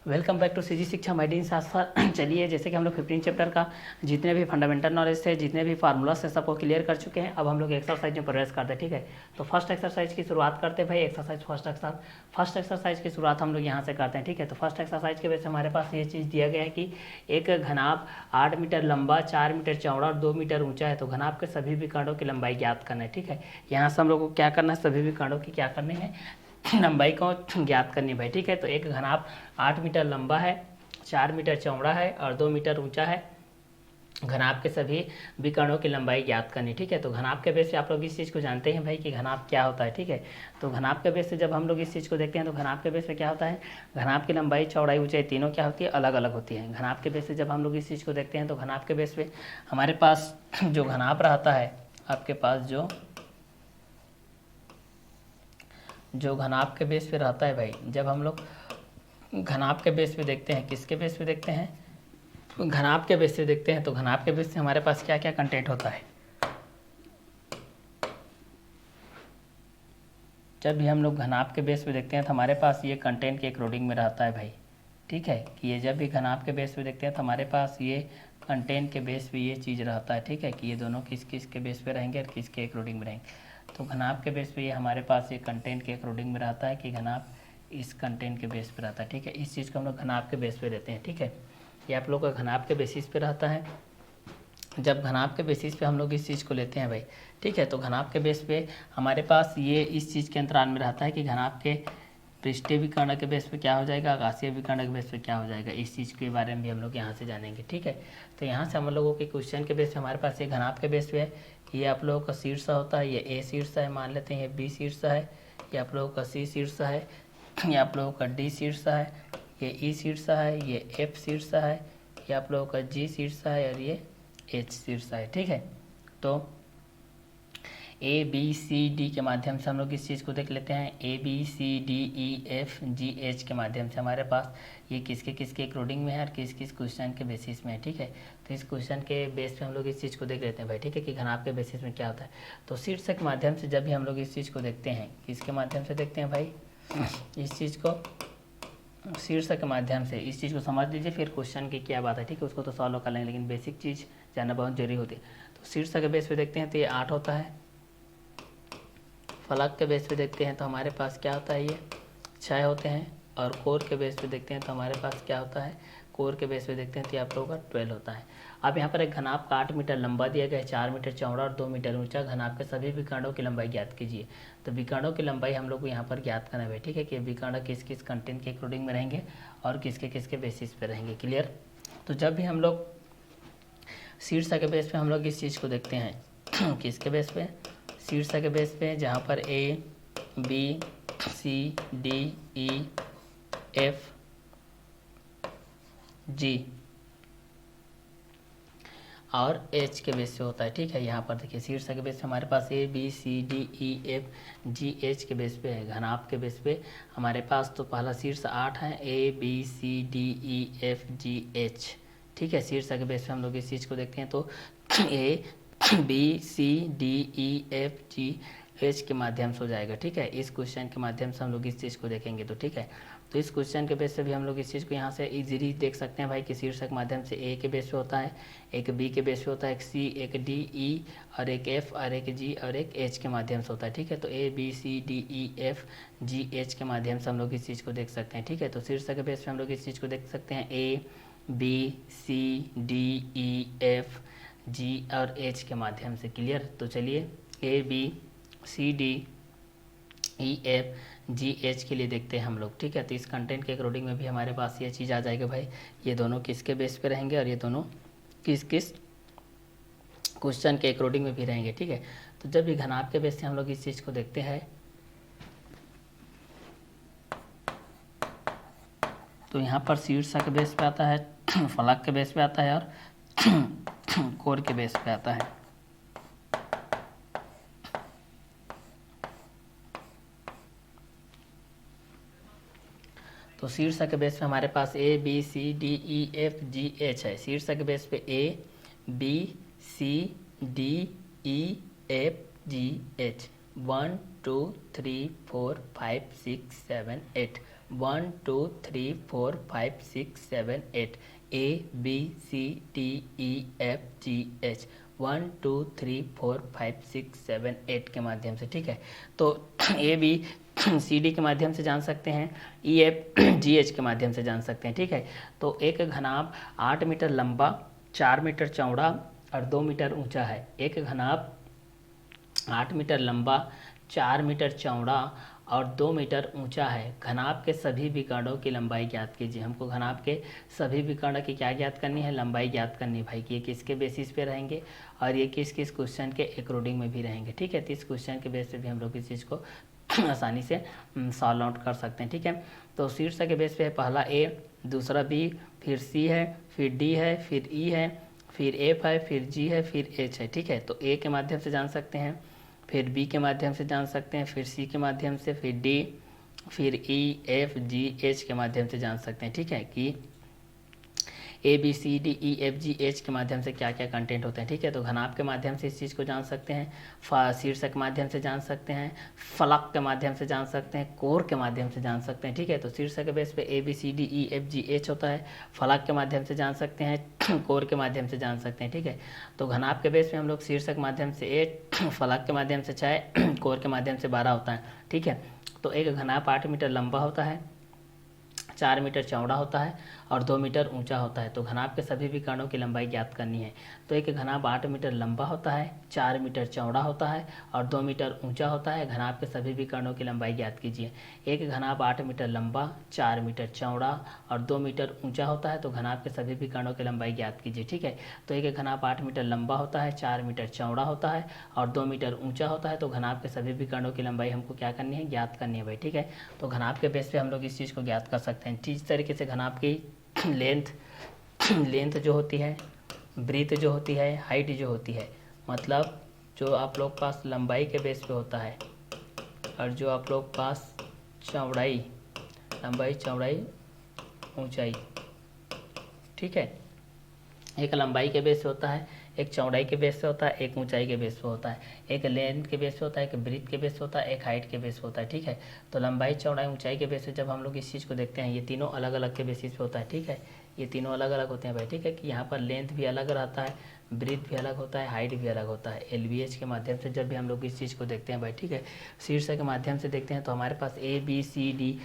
Welcome back to CG शिक्षा माइडिन शास्त्र। चलिए, जैसे कि हम लोग 15 चैप्टर का जितने भी फंडामेंटल नॉलेज थे, जितने भी फार्मूलास थे, सबको क्लियर कर चुके हैं। अब हम लोग एक्सरसाइज में प्रवेश करते हैं। ठीक है, तो फर्स्ट एक्सरसाइज की शुरुआत करते हैं भाई। फर्स्ट एक्सरसाइज की शुरुआत हम लोग यहाँ से करते हैं। ठीक है, तो फर्स्ट एक्सरसाइज के वजह से हमारे पास ये चीज़ दिया गया है कि एक घनाभ 8 मीटर लंबा, 4 मीटर चौड़ा और 2 मीटर ऊंचा है। तो घनाभ के सभी विकर्णों की लंबाई ज्ञात करना है। ठीक है, यहाँ से हम लोग को क्या करना है, सभी विकर्णों की क्या करनी है, लंबाई को ज्ञात करनी है भाई। ठीक है, तो एक घनाभ 8 मीटर लंबा है, 4 मीटर चौड़ा है और 2 मीटर ऊंचा है। घनाभ के सभी विकर्णों की लंबाई ज्ञात करनी। ठीक है, तो घनाभ के बेस से आप लोग इस चीज़ को जानते हैं भाई कि घनाभ क्या होता है। ठीक है, तो घनाभ के बेस से जब हम लोग इस चीज़ को देखते हैं तो घनाभ के बेस पे क्या होता है, घनाभ की लंबाई, चौड़ाई, ऊंचाई तीनों क्या होती है, अलग अलग होती है। घनाभ के बेस से जब हम लोग इस चीज़ को देखते हैं तो घनाभ के बेस पे हमारे पास जो घनाभ रहता है, आपके पास जो घनाभ के बेस पे रहता है भाई, जब हम लोग घनाभ के बेस पे देखते हैं, किसके बेस पे देखते हैं, घनाभ के बेस से देखते हैं। तो घनाभ के बेस से हमारे पास क्या क्या कंटेंट होता है। जब भी हम लोग घनाभ के बेस पे देखते हैं तो हमारे पास ये कंटेंट के अकॉर्डिंग में रहता है भाई। ठीक है, कि ये जब भी घनाभ के बेस पे देखते हैं तो हमारे पास ये कंटेंट के बेस पे ये चीज़ रहता है। ठीक है, कि ये दोनों किस किस के बेस पे रहेंगे और किसके अकॉर्डिंग में रहेंगे। तो घनाभ के बेस पे ये हमारे पास ये कंटेंट के अकॉर्डिंग में रहता है कि घनाभ इस कंटेंट के बेस पे रहता है। ठीक है, इस चीज़ को हम लोग घनाभ के बेस पे लेते हैं। ठीक है, ये आप लोग का घनाभ के बेसिस पे रहता है। जब घनाभ के बेसिस पे हम लोग इस चीज़ को लेते हैं भाई। ठीक है, तो घनाभ के बेस पे हमारे पास ये इस चीज़ के अंतराल में रहता है कि घनाभ के पृष्ठीय विकर्ण के बेस पे क्या हो जाएगा, आकाशीय विकर्ण के बेस पे क्या हो जाएगा। इस चीज़ के बारे में भी हम लोग यहाँ से जानेंगे। ठीक है, तो यहाँ से हम लोगों के क्वेश्चन के बेस पे हमारे पास ये घनाभ के बेस पे है, ये आप लोगों का शीर्ष होता है, ये ए शीर्ष है, मान लेते हैं ये बी शीर्ष है, ये आप लोगों का सी शीर्ष है, ये आप लोगों का डी शीर्ष है, ये ई शीर्ष है, ये एफ शीर्ष है, ये आप लोगों का जी शीर्ष है और ये एच शीर्ष है। ठीक है, तो ए बी सी डी के माध्यम से हम लोग इस चीज़ को देख लेते हैं। A B C D E F G H के माध्यम से हमारे पास ये किसके किसके अकॉर्डिंग में है और किस किस क्वेश्चन के बेसिस में है। ठीक है, तो इस क्वेश्चन के बेस पे हम लोग इस चीज़ को देख लेते हैं भाई। ठीक है, कि घनाभ के बेसिस में क्या होता है। तो शीर्ष के माध्यम से जब भी हम लोग इस चीज़ को देखते हैं, किसके माध्यम से देखते हैं भाई, इस चीज़ को शीर्ष के माध्यम से इस चीज़ को समझ लीजिए, फिर क्वेश्चन की क्या बात है। ठीक है, उसको तो सॉल्व कर लेंगे, लेकिन बेसिक चीज़ जानना बहुत जरूरी होती है। तो शीर्ष के बेस पे देखते हैं तो ये 8 होता है। फलक के बेस पे देखते हैं तो हमारे पास क्या होता है, ये 6 होते हैं। और कोर के बेस पे देखते हैं तो हमारे पास क्या होता है, कोर के बेस पे देखते हैं तो आप लोगों का 12 होता है। अब यहाँ पर एक घनाभ का 8 मीटर लंबा दिया गया है, 4 मीटर चौड़ा और 2 मीटर ऊंचा। घनाभ के सभी विकर्णों की लंबाई ज्ञात कीजिए। तो विकर्णों की लंबाई हम लोग को यहाँ पर ज्ञात करना है। ठीक है, कि विकर्ण किस किस कंटेंट के अकॉर्डिंग में रहेंगे और किसके किसके बेसिस पे रहेंगे। क्लियर। तो जब भी हम लोग शीर्ष के बेस पे हम लोग इस चीज़ को देखते हैं किसके बेस पे, शीर्ष के बेस पे, जहाँ पर A B C D E F G और एच के बेस पे होता है। ठीक है, यहाँ पर देखिए शीर्ष के बेस पे हमारे पास A B C D E F G H के बेस पे है। घनाभ के बेस पे हमारे पास तो पहला शीर्ष 8 है, A B C D E F G H. ठीक है, शीर्ष के बेस पे हम लोग इस चीज़ को देखते हैं तो A B C D E F G H के माध्यम से हो जाएगा। ठीक है, इस क्वेश्चन के माध्यम से हम लोग इस चीज़ को देखेंगे। तो ठीक है, तो इस क्वेश्चन के बेस से भी हम लोग इस चीज़ को यहाँ से इजीली देख सकते हैं भाई कि शीर्ष के माध्यम से ए के बेस पे होता है, एक बी के बेस पे होता है, एक सी, एक डी ई और एक एफ और एक जी और एक एच के माध्यम से होता है। ठीक है, तो A B C D E F G H के माध्यम से हम लोग इस चीज़ को देख सकते हैं। ठीक है, तो शीर्ष के बेस पे हम लोग इस चीज़ को देख सकते हैं, A B C D E F G और एच के माध्यम से। क्लियर। तो चलिए A B C D E F G H के लिए देखते हैं हम लोग। ठीक है, तो इस कंटेंट के अकॉर्डिंग में भी हमारे पास ये चीज़ आ जाएगा भाई, ये दोनों किसके बेस पे रहेंगे और ये दोनों किस किस क्वेश्चन के अकॉर्डिंग में भी रहेंगे। ठीक है, तो जब भी घनाभ के बेस से हम लोग इस चीज़ को देखते हैं तो यहाँ पर शीर्ष के बेस पे आता है, फलक के बेस पे आता है और कोर के बेस पे आता है। तो शीर्ष के बेस पे हमारे पास A B C D E F G H है। शीर्ष के बेस पे A B C D E F G H 1 2 3 4 5 6 7 8 1 2 3 4 5 6 7 8 A B C D E F G H 1 2 3 4 5 6 7 8 के माध्यम से, ठीक है। तो ए बी सी डी के माध्यम से जान सकते हैं, ई एफ जी एच के माध्यम से जान सकते हैं, ठीक है। तो एक घनाभ 8 मीटर लंबा, 4 मीटर चौड़ा और 2 मीटर ऊंचा है। एक घनाभ 8 मीटर लंबा, 4 मीटर चौड़ा और 2 मीटर ऊंचा है। घनाभ के सभी विकर्णों की लंबाई ज्ञात कीजिए। हमको घनाभ के सभी विकर्ण की क्या ज्ञात करनी है? लंबाई ज्ञात करनी है भाई, कि ये किसके बेसिस पे रहेंगे और ये किस किस क्वेश्चन के अकॉर्डिंग में भी रहेंगे, ठीक है। तो इस क्वेश्चन के बेस पे भी हम लोग इस चीज़ को आसानी से सॉल्व आउट कर सकते हैं, ठीक है। तो शीर्षक के बेस पे पहला ए, दूसरा बी, फिर सी है, फिर डी है, फिर ई है, फिर एफ है, फिर जी है, फिर एच है, ठीक है। तो ए के माध्यम से जान सकते हैं, फिर बी के माध्यम से जान सकते हैं, फिर सी के माध्यम से, फिर डी, फिर ई एफ जी एच के माध्यम से जान सकते हैं, ठीक है, कि A B C D E F G H के माध्यम से क्या क्या कंटेंट होते हैं, ठीक है। तो घनाभ के माध्यम से इस चीज़ को जान सकते हैं, शीर्षक के माध्यम से जान सकते हैं, फलक के माध्यम से जान सकते हैं, कोर के माध्यम से जान सकते हैं, ठीक है। तो शीर्षक के बेस पे A B C D E F G H होता है, फलक के माध्यम से जान सकते हैं, कोर के माध्यम से जान सकते हैं, ठीक है। तो घनाभ के बेस पे हम लोग शीर्षक के माध्यम से 8, फलक के माध्यम से 6, कोर के माध्यम से 12 होता है, ठीक है। तो एक घनाभ 8 मीटर लंबा होता है, 4 मीटर चौड़ा होता है और 2 मीटर ऊंचा होता है। तो घनाभ के सभी विकर्णों की लंबाई ज्ञात करनी है। तो एक घनाभ 8 मीटर लंबा होता है, 4 मीटर चौड़ा होता है और 2 मीटर ऊंचा होता है। घनाभ के सभी विकर्णों की लंबाई ज्ञात कीजिए। एक घनाभ 8 मीटर लंबा, 4 मीटर चौड़ा और 2 मीटर ऊंचा होता है। तो घनाभ के सभी विकर्णों की लंबाई ज्ञात कीजिए, ठीक है। तो एक घनाभ 8 मीटर लंबा होता है, 4 मीटर चौड़ा होता है और 2 मीटर ऊंचा होता है। तो घनाभ के सभी विकर्णों की लंबाई हमको क्या करनी है? ज्ञात करनी है भाई, ठीक है। तो घनाभ के बेस पे हम लोग इस चीज़ को ज्ञात कर सकते हैं। इस तरीके से घनाभ की लेंथ जो होती है, ब्रीथ जो होती है, हाइट जो होती है, मतलब जो आप लोग पास लंबाई के बेस पे होता है और जो आप लोग पास चौड़ाई, लंबाई, चौड़ाई, ऊंचाई, ठीक है। एक लंबाई के बेस पे होता है, एक चौड़ाई के बेस पे होता है, एक ऊंचाई के बेस पे होता है, एक लेंथ के बेस पे होता है, एक ब्रीथ के बेस पे होता है, एक हाइट के बेस पे होता है, ठीक है। तो लंबाई, चौड़ाई, ऊंचाई के बेस पे जब हम लोग इस चीज़ को देखते हैं, ये तीनों अलग अलग के बेसिस पे होता है, ठीक है। ये तीनों अलग अलग होते हैं भाई, ठीक है, कि यहाँ पर लेंथ भी अलग रहता है, ब्रीथ भी अलग होता है, हाइट भी अलग होता है। एलवीएच के माध्यम से जब भी हम लोग इस चीज़ को देखते हैं भाई, ठीक है, शीर्षक के माध्यम से देखते हैं तो हमारे पास A B C D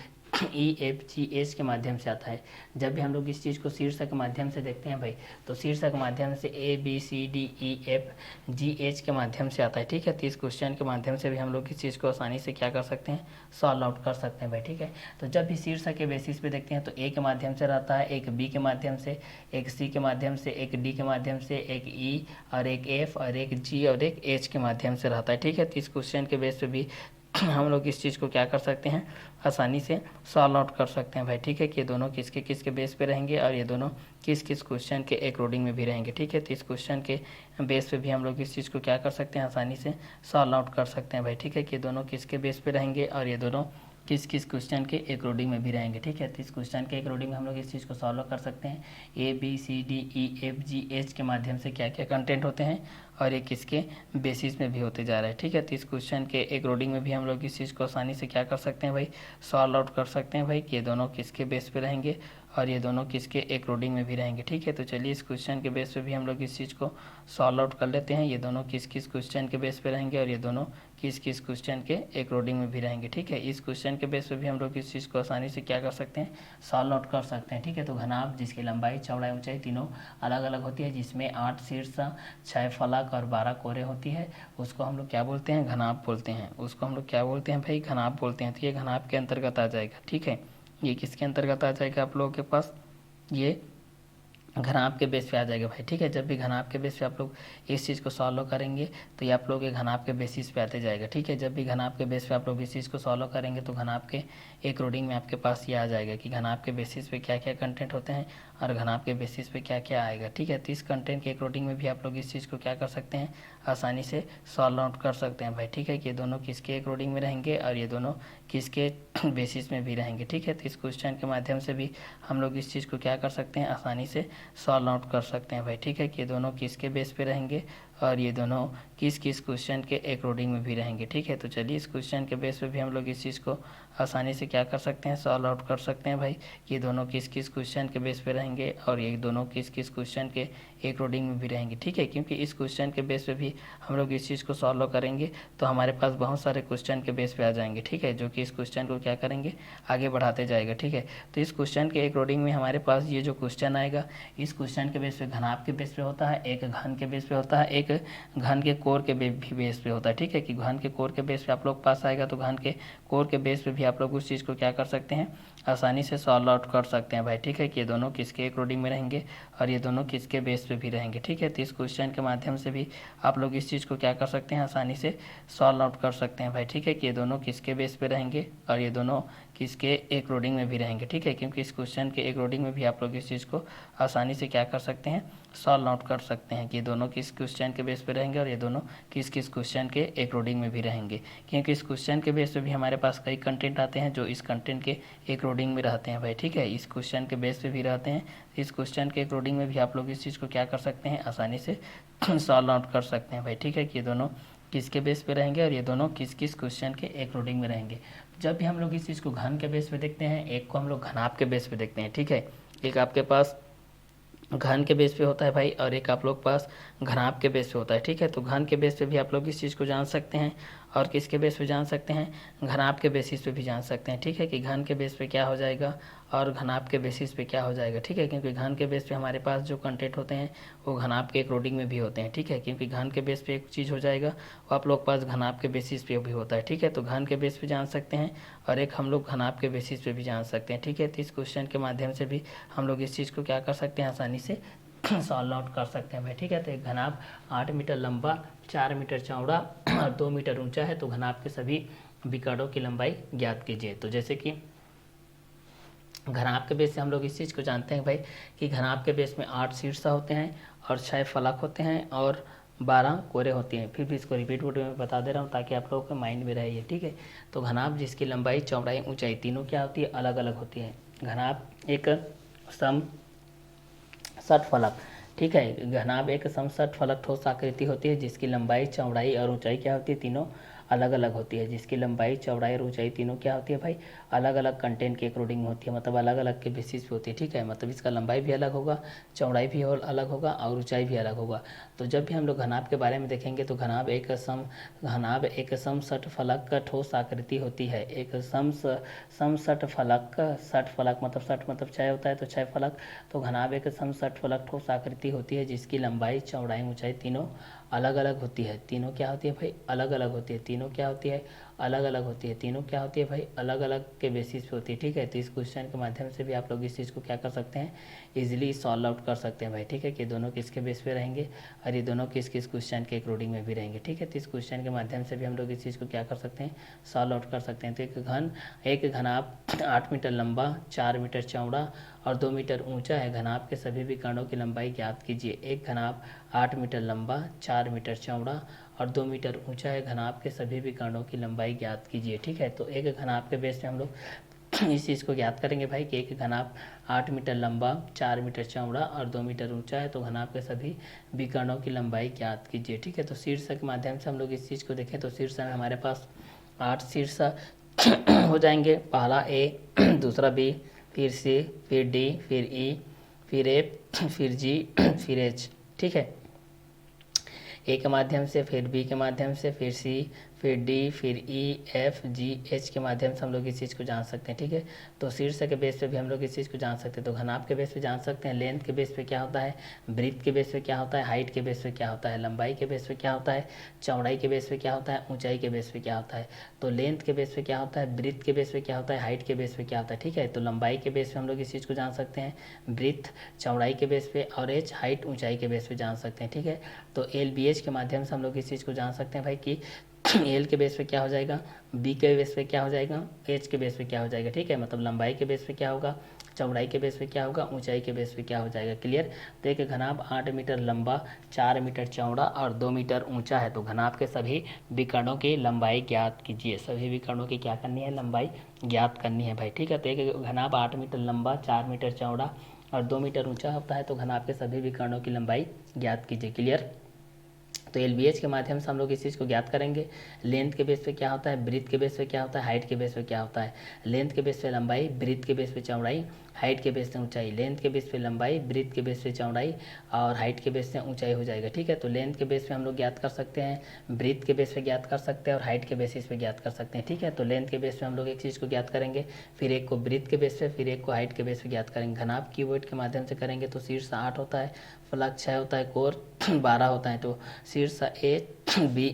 E F G H के माध्यम से आता है। जब भी हम लोग इस चीज़ को शीर्षक के माध्यम से देखते हैं भाई, तो शीर्षक के माध्यम से A B C D E F G H के माध्यम से आता है, ठीक है। तो इस क्वेश्चन के माध्यम से भी हम लोग इस चीज़ को आसानी से क्या कर सकते हैं? सॉल्व आउट कर सकते हैं भाई, ठीक है। तो जब भी शीर्षक के बेसिस पे देखते हैं तो ए के माध्यम से रहता है, एक बी के माध्यम से, एक सी के माध्यम से, एक डी के माध्यम से, एक ई और एक एफ और एक जी और एक एच के माध्यम से रहता है, ठीक है। तो इस क्वेश्चन के बेस पे भी हम लोग इस चीज़ को क्या कर सकते हैं? आसानी से सॉल्व आउट कर सकते हैं भाई, ठीक है, कि ये दोनों किसके किसके बेस पे रहेंगे और ये दोनों किस किस क्वेश्चन के अकॉर्डिंग में भी रहेंगे, ठीक है। तो इस क्वेश्चन के बेस पे भी हम लोग इस चीज़ को क्या कर सकते हैं? आसानी से सॉल्व आउट कर सकते हैं भाई, ठीक है, कि ये दोनों किसके बेस पे रहेंगे और ये दोनों किस किस क्वेश्चन के अकॉर्डिंग में भी रहेंगे, ठीक है। तो इस क्वेश्चन के अकॉर्डिंग में हम लोग इस चीज़ को सॉल्व कर सकते हैं। A B C D E F G H के माध्यम से क्या क्या कंटेंट होते हैं और ये किसके बेसिस में भी होते जा रहा है, ठीक है। तो इस क्वेश्चन के अकॉर्डिंग में भी हम लोग इस चीज़ को आसानी से क्या कर सकते हैं भाई? सॉल्व आउट कर सकते हैं भाई, कि ये दोनों किसके बेस पे रहेंगे और ये दोनों किसके अकॉर्डिंग में भी रहेंगे, ठीक है। तो चलिए इस क्वेश्चन के बेस पे भी हम लोग इस चीज़ को सॉल्व आउट कर लेते हैं। ये दोनों किस किस क्वेश्चन के बेस पे रहेंगे और ये दोनों किस किस क्वेश्चन के अकॉर्डिंग में भी रहेंगे, ठीक है। इस क्वेश्चन के बेस पे भी हम लोग इस चीज़ को आसानी से क्या कर सकते हैं? सॉल्व आउट कर सकते हैं, ठीक है। तो घनाभ जिसकी लंबाई, चौड़ाई, ऊंचाई तीनों अलग अलग होती है, जिसमें 8 शीर्ष, 6 फलक और 12 कोरे होती है, उसको हम लोग क्या बोलते हैं? घनाभ बोलते हैं। उसको हम लोग क्या बोलते हैं भाई? घनाभ बोलते हैं। तो ये घनाभ के अंतर्गत आ जाएगा, ठीक है। ये किसके अंतर्गत आ जाएगा आप लोगों के पास? ये घनाभ के बेस पे आ जाएगा भाई, ठीक है। जब भी घनाभ के बेस पे आप लोग इस चीज़ को सॉल्व करेंगे तो ये आप लोग के घनाभ के बेसिस पे आते जाएगा, ठीक है। जब भी घनाभ के बेस पे आप लोग इस चीज़ को सॉल्व करेंगे तो घनाभ के अकॉर्डिंग में आपके पास ये आ जाएगा कि घनाभ के बेसिस पे क्या क्या कंटेंट होते हैं और घनाभ के बेसिस पे क्या क्या आएगा, ठीक है। तो इस कंटेंट के अकॉर्डिंग में भी आप लोग इस चीज़ को क्या कर सकते हैं? आसानी से सॉल्व आउट कर सकते हैं भाई, ठीक है, कि ये दोनों किसके अकॉर्डिंग में रहेंगे और ये दोनों किसके बेसिस में भी रहेंगे, ठीक है। तो इस क्वेश्चन के माध्यम से भी हम लोग इस चीज़ को क्या कर सकते हैं? आसानी से सॉल्व आउट कर सकते हैं भाई, ठीक है, कि ये दोनों किसके बेस पे रहेंगे और ये दोनों किस किस क्वेश्चन के अकॉर्डिंग में भी रहेंगे। ठीक है, तो चलिए इस क्वेश्चन के बेस पे भी हम लोग इस चीज़ को आसानी से क्या कर सकते हैं, सॉल्व आउट कर सकते हैं भाई। ये दोनों किस किस क्वेश्चन के बेस पे रहेंगे और ये दोनों किस किस क्वेश्चन के अकॉर्डिंग में भी रहेंगे। ठीक है, क्योंकि इस क्वेश्चन के बेस पे भी हम लोग इस चीज़ को सॉल्व करेंगे तो हमारे पास बहुत सारे क्वेश्चन के बेस पे आ जाएंगे। ठीक है, जो कि इस क्वेश्चन को क्या करेंगे, आगे बढ़ाते जाएगा। ठीक है, तो इस क्वेश्चन के अकॉर्डिंग में हमारे पास ये जो क्वेश्चन आएगा, इस क्वेश्चन के बेस पे घनाभ के बेस पे होता है, एक घन के बेस पे होता है, एक घन के कोर के भी बेस पे होता है। ठीक है, कि घन के कोर के बेस पे आप लोग पास आएगा तो घन के कोर के बेस पे भी आप लोग उस चीज़ को क्या कर सकते हैं, आसानी से सॉल्व आउट कर सकते हैं भाई। ठीक है, कि ये दोनों किसके अकॉर्डिंग में रहेंगे और ये दोनों किसके बेस पे भी रहेंगे। ठीक है, तो इस क्वेश्चन के माध्यम से भी आप लोग इस चीज़ को क्या कर सकते हैं, आसानी से सॉल्व आउट कर सकते हैं भाई। ठीक है, कि ये दोनों किसके बेस पे रहेंगे और ये दोनों किसके अकॉर्डिंग में भी रहेंगे। ठीक है, क्योंकि इस क्वेश्चन के अकॉर्डिंग में भी आप लोग इस चीज़ को आसानी से क्या कर सकते हैं, सॉल्व आउट कर सकते हैं कि ये दोनों किस क्वेश्चन के बेस पे रहेंगे और ये दोनों किस किस क्वेश्चन के अकॉर्डिंग में भी रहेंगे। क्योंकि इस क्वेश्चन के बेस पे भी हमारे पास कई कंटेंट आते हैं जो इस कंटेंट के अकॉर्डिंग में रहते हैं भाई। ठीक है, इस क्वेश्चन के बेस पे भी रहते हैं, इस क्वेश्चन के अकॉर्डिंग में भी आप लोग इस चीज़ को क्या कर सकते हैं, आसानी से सॉल्व आउट कर सकते हैं भाई। ठीक है, कि ये दोनों किसके बेस पे रहेंगे और ये दोनों किस किस क्वेश्चन के अकॉर्डिंग में रहेंगे। जब भी हम लोग इस चीज़ को घन के बेस पे देखते हैं, एक को हम लोग घनाभ के बेस पे देखते हैं। ठीक है, एक आपके पास घन के बेस पे होता है भाई और एक आप लोग पास घनाभ के बेस पे होता है। ठीक है, तो घन के बेस पे भी आप लोग इस चीज़ को जान सकते हैं और किसके बेस पे जान सकते हैं, घनाभ के बेसिस पे भी जान सकते हैं। ठीक है, कि घन के बेस पे क्या हो जाएगा और घनाभ के बेसिस पे क्या हो जाएगा। ठीक है, क्योंकि घन के बेस पे हमारे पास जो कंटेंट होते हैं वो घनाभ के अकॉर्डिंग में भी होते हैं। ठीक है, क्योंकि घन के बेस पे एक चीज़ हो जाएगा वो आप लोग पास घनाभ के बेसिस पे भी होता है। ठीक है, तो घन के बेस पे जान सकते हैं और एक हम लोग घनाभ के बेसिस पे भी जान सकते हैं। ठीक है, तो इस क्वेश्चन के माध्यम से भी हम लोग इस चीज़ को क्या कर सकते हैं, आसानी से सॉल्व आउट कर सकते हैं भाई। ठीक है, तो एक घनाभ 8 मीटर लंबा, 4 मीटर चौड़ा और 2 मीटर ऊंचा है, तो घनाभ के सभी विकर्णों की लंबाई ज्ञात कीजिए। तो जैसे कि घनाभ के बेस से हम लोग इस चीज़ को जानते हैं भाई कि घनाभ के बेस में 8 शीर्ष होते हैं और 6 फलक होते हैं और 12 कोरे होती हैं। फिर भी इसको रिपीट वीडियो में बता दे रहा हूँ ताकि आप लोगों के माइंड में रहे ये। ठीक है, तो घनाभ जिसकी लंबाई, चौड़ाई, ऊंचाई तीनों क्या होती है, अलग अलग होती है। घनाभ एक सम षटफलक। ठीक है, घनाभ एक समषटफलक ठोस आकृति होती है जिसकी लंबाई, चौड़ाई और ऊंचाई क्या होती है, तीनों अलग अलग होती है। जिसकी लंबाई, चौड़ाई और ऊंचाई तीनों क्या होती है भाई, अलग अलग कंटेंट के अकॉर्डिंग होती है, मतलब अलग अलग के बेसिस पे होती है। ठीक है, मतलब इसका लंबाई भी अलग होगा, चौड़ाई भी अलग होगा और ऊंचाई भी अलग होगा। तो जब भी हम लोग घनाभ के बारे में देखेंगे तो घनाभ एक समषटफलक का ठोस आकृति होती है। एक समषटफलक, षटफलक मतलब षट मतलब 6 होता है तो 6 फलक, तो घनाभ एक समषटफलक ठोस आकृति होती है जिसकी लंबाई, चौड़ाई, ऊंचाई तीनों अलग अलग होती है। तीनों क्या होती है भाई, अलग अलग होती है। तीनों क्या होती है, अलग अलग होती है। तीनों क्या होती है भाई, अलग अलग के बेसिस पे होती है। ठीक है, तो इस क्वेश्चन के माध्यम से भी आप लोग इस चीज़ को क्या कर सकते हैं, इजीली सॉल्व आउट कर सकते हैं भाई। ठीक है, कि दोनों किसके बेस पे रहेंगे और ये दोनों किस किस क्वेश्चन के अकॉर्डिंग में भी रहेंगे। ठीक है, तो इस क्वेश्चन के माध्यम से भी हम लोग इस चीज़ को क्या कर सकते हैं, सॉल्व आउट कर सकते हैं। तो एक घनाभ 8 मीटर लंबा, 4 मीटर चौड़ा और 2 मीटर ऊंचा है। घनाभ के सभी विकर्णों की लंबाई ज्ञात कीजिए। एक घनाभ 8 मीटर लंबा, 4 मीटर चौड़ा और 2 मीटर ऊंचा है। घनाभ के सभी विकर्णों की लंबाई ज्ञात कीजिए। ठीक है, तो एक घनाभ के बेस पे हम लोग इस चीज़ को ज्ञात करेंगे भाई कि एक घनाभ 8 मीटर लंबा, 4 मीटर चौड़ा और 2 मीटर ऊंचा है, तो घनाभ के सभी विकर्णों की लंबाई ज्ञात कीजिए। ठीक है, तो शीर्षक के माध्यम से हम लोग इस चीज़ को देखें तो शीर्षक में हमारे पास 8 शीर्ष हो जाएंगे। पहला ए, दूसरा बी, फिर सी, फिर डी, फिर ई, फिर एफ, फिर जी, फिर एच। ठीक है, ए के माध्यम से, फिर बी के माध्यम से, फिर सी, फिर डी, फिर ई, एफ, जी, एच के माध्यम से हम लोग इस चीज़ को जान सकते हैं। ठीक है, तो शीर्ष के बेस पे भी हम लोग इस चीज़ को जान सकते हैं। तो घनाभ के बेस पे जान सकते हैं, लेंथ के बेस पे क्या होता है, ब्रीथ के बेस पे क्या होता है, हाइट के बेस पे क्या होता है, लंबाई के बेस पे क्या होता है, चौड़ाई के बेस पे क्या होता है, ऊंचाई के बेस पे क्या होता है। तो लेंथ के बेस पे क्या होता है, ब्रीथ के बेस पे क्या होता है, हाइट के बेस पे क्या होता है। ठीक है, तो लंबाई के बेस पे हम लोग इस चीज़ को जान सकते हैं, ब्रीथ चौड़ाई के बेस पे, और एच हाइट ऊंचाई के बेस पे जान सकते हैं। ठीक है, तो एल बी एच के माध्यम से हम लोग इस चीज़ को जान सकते हैं भाई कि एल के बेस पे क्या हो जाएगा, बी के बेस पे क्या हो जाएगा, एच के बेस पे क्या हो जाएगा। ठीक है, मतलब लंबाई के बेस पे क्या होगा, चौड़ाई के बेस पे क्या होगा, ऊंचाई के बेस पे क्या हो जाएगा। क्लियर, तो एक घनाभ 8 मीटर लंबा, 4 मीटर चौड़ा और 2 मीटर ऊंचा है, तो घनाभ के सभी विकर्णों की लंबाई ज्ञात कीजिए। सभी विकर्णों की क्या करनी है, लंबाई ज्ञात करनी है भाई। ठीक है, तो एक घनाभ 8 मीटर लंबा, 4 मीटर चौड़ा और 2 मीटर ऊंचा होता है, तो घनाभ के सभी विकर्णों की लंबाई ज्ञात कीजिए। क्लियर, तो LBH के माध्यम से हम लोग इस चीज़ को ज्ञात करेंगे। लेंथ के बेस पे क्या होता है, ब्रीथ के बेस पे क्या होता है, हाइट के बेस पे क्या होता है। लेंथ के बेस पे लंबाई, ब्रीथ के बेस पे चौड़ाई, हाइट के बेस पे ऊंचाई। लेंथ के बेस पे लंबाई, ब्रीथ के बेस पे चौड़ाई और हाइट के बेस पे ऊंचाई हो जाएगा। ठीक है, तो लेंथ के बेस पे हम लोग ज्ञात कर सकते हैं, ब्रीथ के बेस पे ज्ञात कर सकते हैं और हाइट के बेसिस पे ज्ञात कर सकते हैं। ठीक है, तो लेंथ के बेस पे हम लोग एक चीज़ को ज्ञात करेंगे, फिर एक को ब्रीथ के बेस पे, फिर एक को हाइट के बेस पे ज्ञात करेंगे। घनाभ कीवर्ड के माध्यम से करेंगे तो शीर्ष 8 होता है, फलक 6 होता है, कोर 12 होता है। तो शीर्ष A B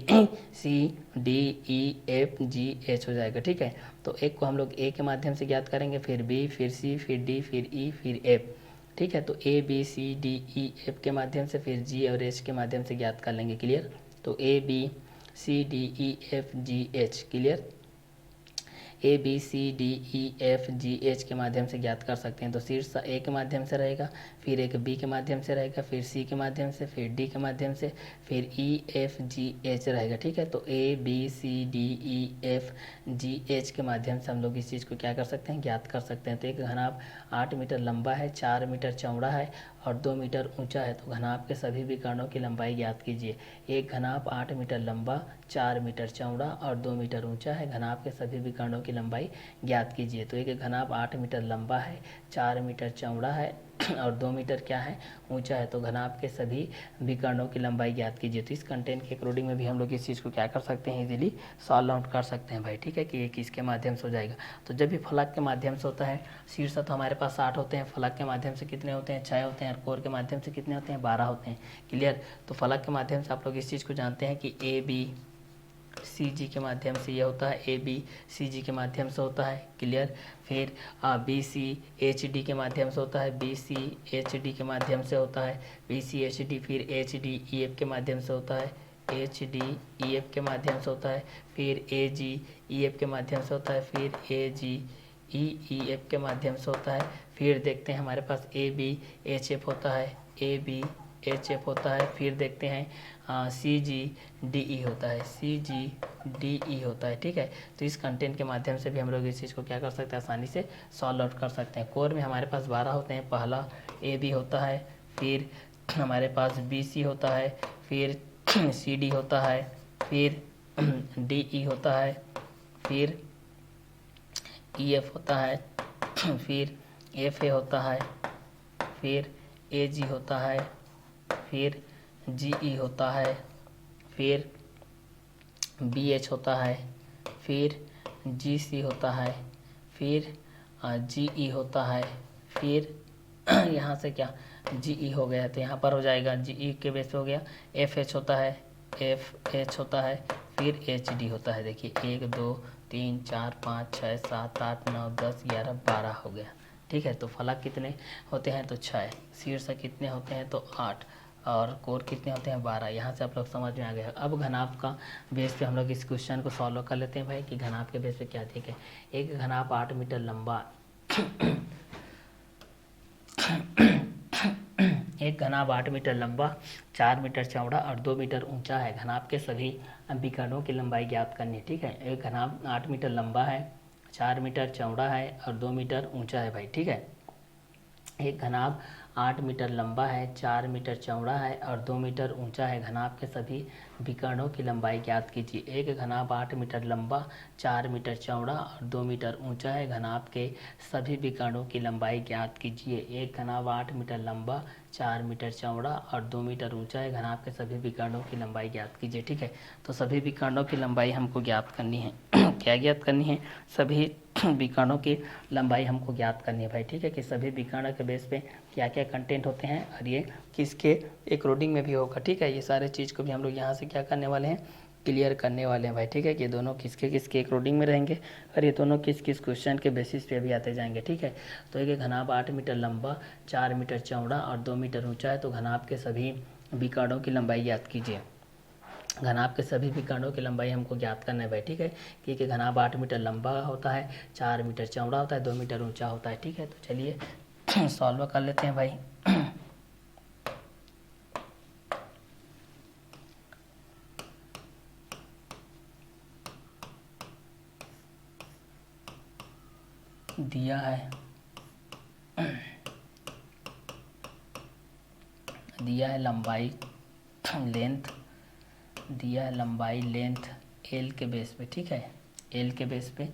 C D E F G H हो जाएगा। ठीक है, तो एक को हम लोग A के माध्यम से ज्ञात करेंगे, फिर B, फिर C, फिर D, फिर E, फिर F। ठीक है, तो A B C D E F के माध्यम से, फिर G और H के माध्यम से ज्ञात कर लेंगे। क्लियर, तो A B C D E F G H clear, A B C D E F G H के माध्यम से ज्ञात कर सकते हैं। तो शीर्ष A के माध्यम से रहेगा, फिर एक B के माध्यम से रहेगा, फिर C के माध्यम से, फिर D के माध्यम से, फिर E F G H रहेगा। ठीक है, तो A B C D E F G H के माध्यम से हम लोग इस चीज़ को क्या कर सकते हैं, ज्ञात कर सकते हैं। तो एक घनाभ 8 मीटर लंबा है, 4 मीटर चौड़ा है और 2 मीटर ऊंचा है, तो घनाभ के सभी विकर्णों की लंबाई ज्ञात कीजिए। एक घनाभ 8 मीटर लंबा, 4 मीटर चौड़ा और 2 मीटर ऊंचा है, घनाभ के सभी विकर्णों की लंबाई ज्ञात कीजिए। तो एक घनाभ 8 मीटर लंबा है, 4 मीटर चौड़ा है और 2 मीटर क्या है, ऊंचा है, तो घनाभ के सभी विकर्णों की लंबाई ज्ञात कीजिए। तो इस कंटेंट के अकॉर्डिंग में भी हम लोग इस चीज़ को क्या कर सकते हैं, इजीली सॉल्व आउट कर सकते हैं भाई। ठीक है, कि ये किसके माध्यम से हो जाएगा। तो जब भी फलक के माध्यम से होता है, शीर्ष तो हमारे पास 8 होते हैं, फलक के माध्यम से कितने होते हैं, 6 होते हैं और कोर के माध्यम से कितने होते हैं, 12 होते हैं। क्लियर, तो फलक के माध्यम से आप लोग इस चीज़ को जानते हैं कि ए बी सी जी के माध्यम से ये होता है, ए बी सी जी के माध्यम से होता है। क्लियर, फिर बी सी एच डी के माध्यम से होता है, बी सी एच डी के माध्यम से होता है, बी सी एच डी, फिर एच डी ई एफ के माध्यम से होता है, एच डी ई एफ के माध्यम से होता है, फिर ए जी ई एफ के माध्यम से होता है, फिर ए जी ई एफ के माध्यम से होता है। फिर देखते हैं हमारे पास ए बी एच एफ होता है, ए बी एच एफ होता है। फिर देखते हैं सी जी डी ई होता है, सी जी डी ई होता है। ठीक है, तो इस कंटेंट के माध्यम से भी हम लोग इस चीज़ को क्या कर सकते हैं, आसानी से सॉल्व आउट कर सकते हैं। कोर में हमारे पास 12 होते हैं, पहला ए बी होता है, फिर हमारे पास बी सी होता है, फिर सी डी होता है, फिर डी ई होता है, फिर ई एफ होता है, फिर एफ ए होता है, फिर ए जी होता है, फिर जी ई होता है, फिर बी एच होता है, फिर जी सी होता है, फिर जी ई होता है, फिर यहाँ से क्या जी ई हो गया, तो यहाँ पर हो जाएगा जी ई के बेस पे हो गया, एफ एच होता है, एफ एच होता है, फिर एच डी होता है। देखिए 1 2 3 4 5 6 7 8 9 10 11 12 हो गया। ठीक है, तो फलक कितने होते हैं, तो 6, शीर्ष कितने होते हैं, तो 8 और कोर कितने होते हैं, 12। यहाँ से आप लोग समझ में आ गया। अब घनाभ का बेस पे हम लोग इस क्वेश्चन को सॉल्व कर लेते हैं भाई, कि घनाभ के बेस पे क्या। ठीक है, एक घनाभ 8 मीटर लंबा एक घनाभ 8 मीटर लंबा, 4 मीटर चौड़ा और 2 मीटर ऊंचा है, घनाभ के सभी विकर्णों की लंबाई ज्ञात करनी है। ठीक है, एक घनाभ 8 मीटर लंबा है, 4 मीटर चौड़ा है और 2 मीटर ऊंचा है भाई। ठीक है, एक घनाभ 8 मीटर लंबा है, 4 मीटर चौड़ा है और 2 मीटर ऊंचा है, घनाभ के सभी विकर्णों की लंबाई ज्ञात कीजिए। एक घनाभ 8 मीटर लंबा, 4 मीटर चौड़ा और 2 मीटर ऊंचा है, घनाभ के सभी विकर्णों की लंबाई ज्ञात कीजिए। एक घनाभ 8 मीटर लंबा, 4 मीटर चौड़ा और 2 मीटर ऊंचा है, घनाभ के सभी विकर्णों की लंबाई ज्ञात कीजिए। ठीक है, तो सभी विकर्णों की लंबाई हमको ज्ञात करनी है क्या ज्ञात करनी है, सभी विकर्णों की लंबाई हमको ज्ञात करनी है भाई। ठीक है, कि सभी विकर्ण के बेस पे क्या क्या कंटेंट होते हैं और ये किसके अकॉर्डिंग में भी होगा। ठीक है, ये सारे चीज़ को भी हम लोग यहाँ से क्या करने वाले हैं, क्लियर करने वाले हैं भाई। ठीक है, कि ये दोनों किसके किसके अकॉर्डिंग में रहेंगे और ये दोनों किस किस क्वेश्चन के बेसिस पे भी आते जाएंगे। ठीक है, तो एक घनाभ 8 मीटर लंबा, 4 मीटर चौड़ा और 2 मीटर ऊंचा है, तो घनाभ के सभी विकर्णों की लंबाई ज्ञात कीजिए। घनाभ के सभी विकर्णों की लंबाई हमको ज्ञात करना है भाई। ठीक है, क्योंकि घनाभ 8 मीटर लंबा होता है, 4 मीटर चौड़ा होता है, 2 मीटर ऊंचा होता है। ठीक है, तो चलिए सॉल्व कर लेते हैं भाई। दिया है लंबाई लेंथ दिया है लंबाई लेंथ एल के बेस पे, ठीक है, एल के बेस पे,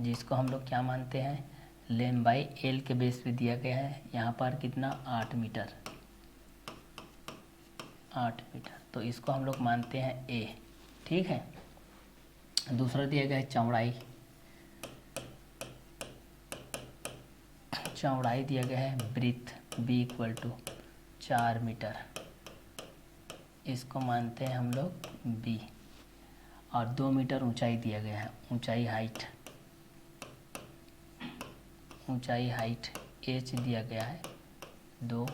जिसको हम लोग क्या मानते हैं, लंबाई एल के बेस पे दिया गया है। यहाँ पर कितना 8 मीटर, 8 मीटर, तो इसको हम लोग मानते हैं ए, ठीक है। दूसरा दिया गया है चौड़ाई, चौड़ाई दिया गया है breadth b equal to 4 metre, इसको मानते हैं हम लोग बी। और 2 मीटर ऊंचाई दिया गया है, ऊंचाई हाइट, ऊंचाई हाइट एच दिया गया है 2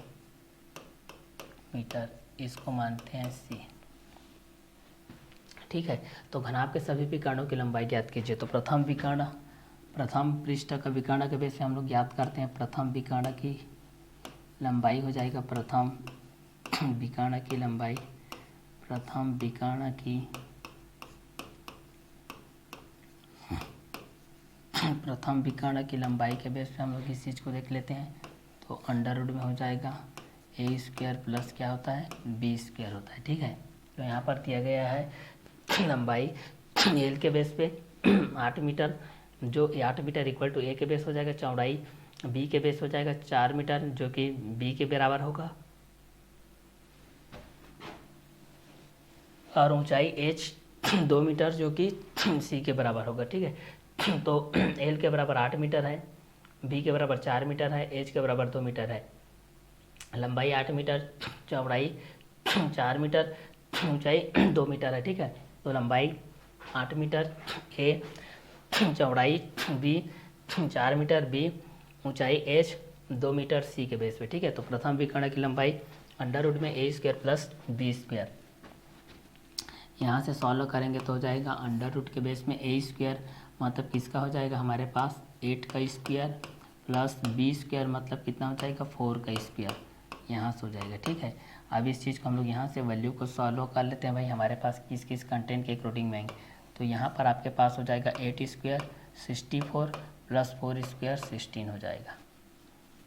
मीटर, इसको मानते हैं सी, ठीक है। तो घनाभ के सभी विकर्णों की लंबाई ज्ञात कीजिए। तो प्रथम विकर्ण, प्रथम पृष्ठ का विकर्ण के बेस पे हम लोग ज्ञात करते हैं। प्रथम विकर्ण की लंबाई हो जाएगा, प्रथम विकर्ण की लंबाई, प्रथम विकर्ण की, प्रथम विकर्ण की लंबाई के बेस पे हम लोग इस चीज़ को देख लेते हैं। तो अंडर रूट में हो जाएगा ए स्क्वायर प्लस क्या होता है, बी स्क्वायर होता है, ठीक है। तो यहाँ पर दिया गया है लंबाई एल के बेस पे 8 मीटर, जो 8 मीटर इक्वल टू ए के बेस हो जाएगा, चौड़ाई बी के बेस हो जाएगा 4 मीटर, जो कि बी के बराबर होगा, और ऊंचाई एच 2 मीटर, जो कि सी के बराबर होगा, ठीक है। तो एल के बराबर 8 मीटर है, बी के बराबर 4 मीटर है, एच के बराबर 2 मीटर है। लंबाई 8 मीटर, चौड़ाई 4 मीटर, ऊंचाई 2 मीटर है, ठीक है। तो लंबाई 8 मीटर ए, चौड़ाई बी 4 मीटर बी, ऊंचाई एच 2 मीटर सी के बेस पे, ठीक है। तो प्रथम विकर्ण की लंबाई अंडर रूट में A square plus B square, यहाँ से सॉल्व करेंगे तो हो जाएगा अंडर रूट के बेस में ए स्क्वायर, मतलब किसका हो जाएगा हमारे पास 8 का स्क्वायर प्लस बी स्क्वायर, मतलब कितना हो जाएगा 4 का स्क्वायर, यहाँ से हो जाएगा, ठीक है। अब इस चीज़ को हम लोग यहाँ से वैल्यू को सॉल्व कर लेते हैं भाई, हमारे पास किस किस कंटेंट के अकॉर्डिंग में आएंगे। तो यहाँ पर आपके पास हो जाएगा 8 स्क्वायर 64 प्लस 4 स्क्वायर 16 हो जाएगा,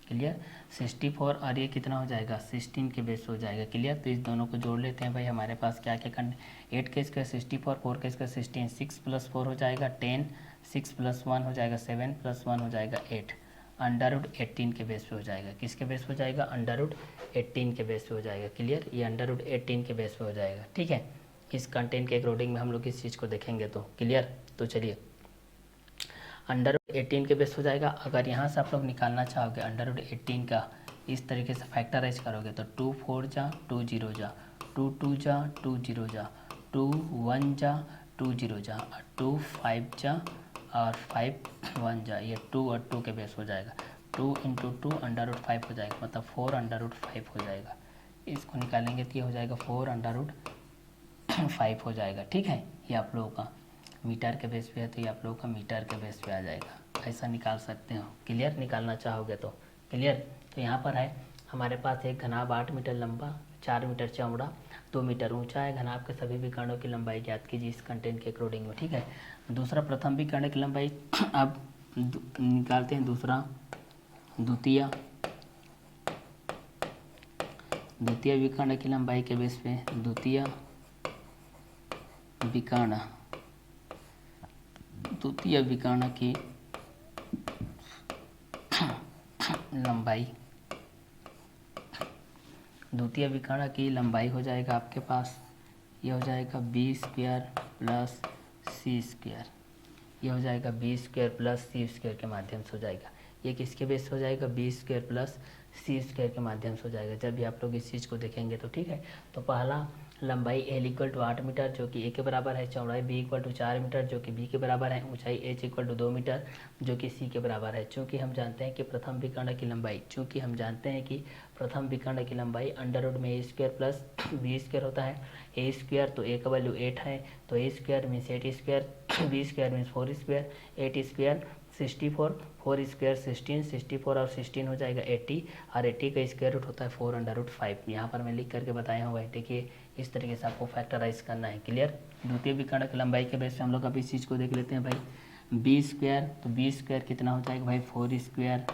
क्लियर। 64 और ये कितना हो जाएगा 16 के बेस हो जाएगा, क्लियर। तो इस दोनों को जोड़ लेते हैं भाई, हमारे पास क्या क्या करने, 8 के स्क्वायर 64, 4 के स्क्वायर 16, 6 प्लस 4 हो जाएगा 10, 6 प्लस 1 हो जाएगा 7 प्लस 1 हो जाएगा 8, अंडर रूट 18 के बेस पे हो जाएगा। किसके बेस पे हो जाएगा, अंडर रूट 18 के बेस पे हो जाएगा, क्लियर। ये अंडर रूट 18 के बेस पे हो जाएगा, ठीक है। इस कंटेंट के अकॉर्डिंग में हम लोग इस चीज़ को देखेंगे तो क्लियर। तो चलिए अंडर रूट 18 के बेस हो जाएगा। अगर यहाँ से आप लोग निकालना चाहोगे अंडर रूट 18 का, इस तरीके से फैक्टराइज करोगे तो 2 4 जा 2 0 जा, 2 2 जा 2 0 जा, 2 1 जा 2 0 जा, 2 5 जा और 5 1 जा, ये 2 और 2 के बेस हो जाएगा। 2 इंटू 2 अंडर रूट 5 हो जाएगा, मतलब 4 अंडर रूट 5 हो जाएगा। इसको निकालेंगे तो ये हो जाएगा 4 अंडर रूट 5 हो जाएगा, ठीक है। ये आप लोगों का मीटर के बेस पे है, तो ये आप लोगों का मीटर के बेस पे आ जाएगा, ऐसा निकाल सकते हो, क्लियर। निकालना चाहोगे तो क्लियर। तो यहाँ पर है हमारे पास एक घनाभ 8 मीटर लंबा, 4 मीटर चौड़ा, 2 मीटर ऊंचा है। घनाभ के सभी विकर्णों की लंबाई ज्ञात कीजिए इस कंटेंट के अकॉर्डिंग में, ठीक है। दूसरा प्रथम विकर्ण की लंबाई अब निकालते हैं। दूसरा द्वितीय विकर्ण की लंबाई के बेस पे द्वितीय विकर्ण की लंबाई, द्वितीय विकर्ण की लंबाई हो जाएगा आपके पास, ये हो जाएगा B square plus C square, ये हो जाएगा B square plus C square के माध्यम से हो जाएगा। ये किसके बेस हो जाएगा, B square plus C square के माध्यम से हो जाएगा, जब भी आप लोग इस चीज़ को देखेंगे तो, ठीक है। तो पहला लंबाई एल इक्वल टू 8 मीटर जो कि ए के बराबर है, चौड़ाई बी इक्वल टू 4 मीटर जो कि बी के बराबर है, ऊंचाई एच इक्वल टू 2 मीटर जो कि सी के बराबर है। चूँकि हम जानते हैं कि प्रथम विकर्ण की लंबाई अंडर रूट में A square plus B square होता है। ए स्क्वायर तो ए का वैल्यू 8 है, तो A square means 8 square, B square means 4 square, 8 square 64, 4 square 16, 64 और 16 हो जाएगा 80, और 80 का स्क्वायर रूट होता है 4 अंडर रूट 5। यहाँ पर मैं लिख करके बताया हूँ भाई, देखिए इस तरीके से आपको फैक्टराइज करना है, क्लियर। द्वितीय विकर्ण की लंबाई के बेस पे हम लोग अब इस चीज़ को देख लेते हैं भाई। बी स्क्वायर, तो बी स्क्वायर कितना हो जाएगा भाई 4 स्क्वायर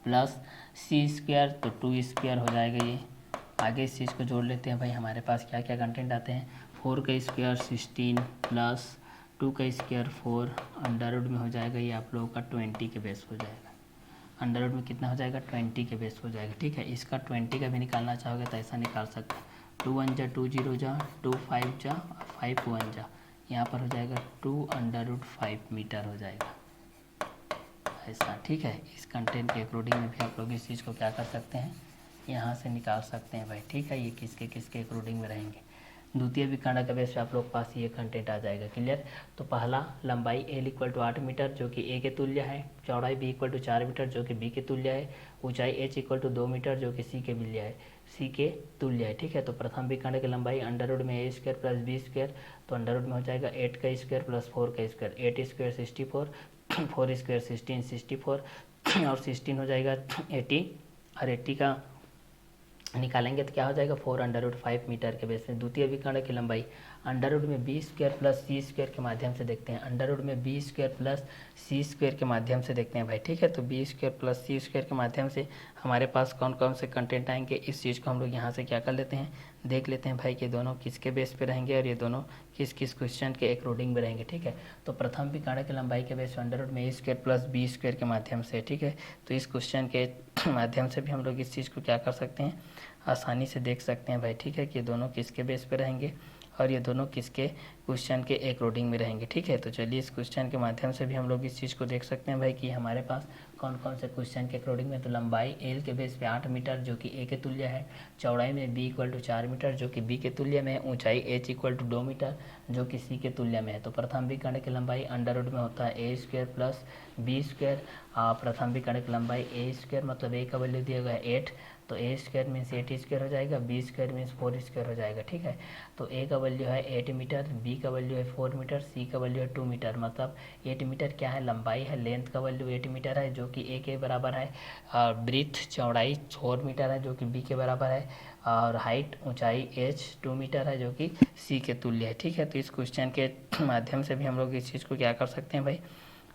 प्लस सी स्क्वायर, तो 2 स्क्वायर हो जाएगा ये आगे इस चीज़ को जोड़ लेते हैं भाई। हमारे पास क्या क्या कंटेंट आते हैं, 4 का स्क्वायर 16 प्लस 2 का स्क्वायर 4 अंडर रूट में हो जाएगा ये आप लोगों का 20 के बेस हो जाएगा। अंडर रूट में कितना हो जाएगा, 20 के बेस हो जाएगा। ठीक है, इसका 20 का भी निकालना चाहोगे तो ऐसा निकाल सकते हैं। 2 1 जा 2 0 जा 2 5 जा 5 1 जा, यहाँ पर हो जाएगा 2 अंडर रूट 5 मीटर हो जाएगा ऐसा। ठीक है, इस कंटेंट के अकॉर्डिंग में भी आप लोग इस चीज़ को क्या कर सकते हैं, यहाँ से निकाल सकते हैं भाई। ठीक है, ये किसके किसके अकॉर्डिंग में रहेंगे। द्वितीय विकर्ण के बेस पे आप लोग पास ये कंटेंट आ जाएगा। क्लियर। तो पहला लंबाई L इक्वल टू 8 मीटर जो कि A के तुल्य है, चौड़ाई B इक्वल टू 4 मीटर जो कि B के तुल्य है, ऊंचाई H इक्वल टू 2 मीटर जो कि C के तुल्य है। ठीक है, तो प्रथम विकर्ण की लंबाई अंडर रूट में A square plus B square, तो अंडर रूट में हो जाएगा 8 का स्क्वायर प्लस 4 का स्क्वायर, 8 स्क्वायर 64, 4 स्क्वायर 16 64 और 16 हो जाएगा 80 और 80 का निकालेंगे तो क्या हो जाएगा 4 अंडर रूट 5 मीटर के बेस में। द्वितीय विकर्ण की लंबाई अंडर रूट में B square plus C square के माध्यम से देखते हैं। अंडर रूट में B square plus C square के माध्यम से देखते हैं भाई। ठीक है, तो B square plus C square के माध्यम से हमारे पास कौन कौन से कंटेंट आएंगे, इस चीज़ को हम लोग यहाँ से क्या कर लेते हैं, देख लेते हैं भाई कि दोनों किसके बेस पे रहेंगे और ये दोनों किस किस क्वेश्चन के अकॉर्डिंग में रहेंगे। ठीक है, तो प्रथम विकर्ण की लंबाई के बेस अंडर रूट में A square plus B square के माध्यम से। ठीक है, तो इस क्वेश्चन के माध्यम से भी हम लोग इस चीज़ को क्या कर सकते हैं, आसानी से देख सकते हैं भाई। ठीक है, कि ये दोनों किसके बेस पे रहेंगे और ये दोनों किसके क्वेश्चन के अकॉर्डिंग में रहेंगे। ठीक है, तो चलिए इस क्वेश्चन के माध्यम से भी हम लोग इस चीज़ को देख सकते हैं भाई कि हमारे पास कौन कौन से क्वेश्चन के अकॉर्डिंग में। तो लंबाई L के बेस पे 8 मीटर जो कि A के तुल्य है, चौड़ाई में B इक्वल टू 4 मीटर जो कि B के तुल्य में है, ऊंचाई H इक्वल टू 2 मीटर जो कि C के तुल्य में है। तो प्रथम विकर्ण की लंबाई अंडर रूट में होता है A square plus B square. प्रथम विकर्ण की लंबाई A स्क्वायर मतलब A का वैल्यू दिया गया है 8, तो A स्क्वायर मीन्स 8 स्क्वायर हो जाएगा, B स्क्वायर मीन्स 4 स्क्वायर हो जाएगा। ठीक है, तो A का वैल्यू है 8 मीटर, B का वैल्यू है 4 मीटर, C का वैल्यू है 2 मीटर। मतलब 8 मीटर क्या है, लंबाई है, लेंथ का वैल्यू 8 मीटर है जो कि A के बराबर है, ब्रीथ चौड़ाई 4 मीटर है जो कि B के बराबर है, और हाइट ऊंचाई H 2 मीटर है जो कि C के तुल्य है। ठीक है, तो इस क्वेश्चन के माध्यम से भी हम लोग इस चीज़ को क्या कर सकते हैं भाई,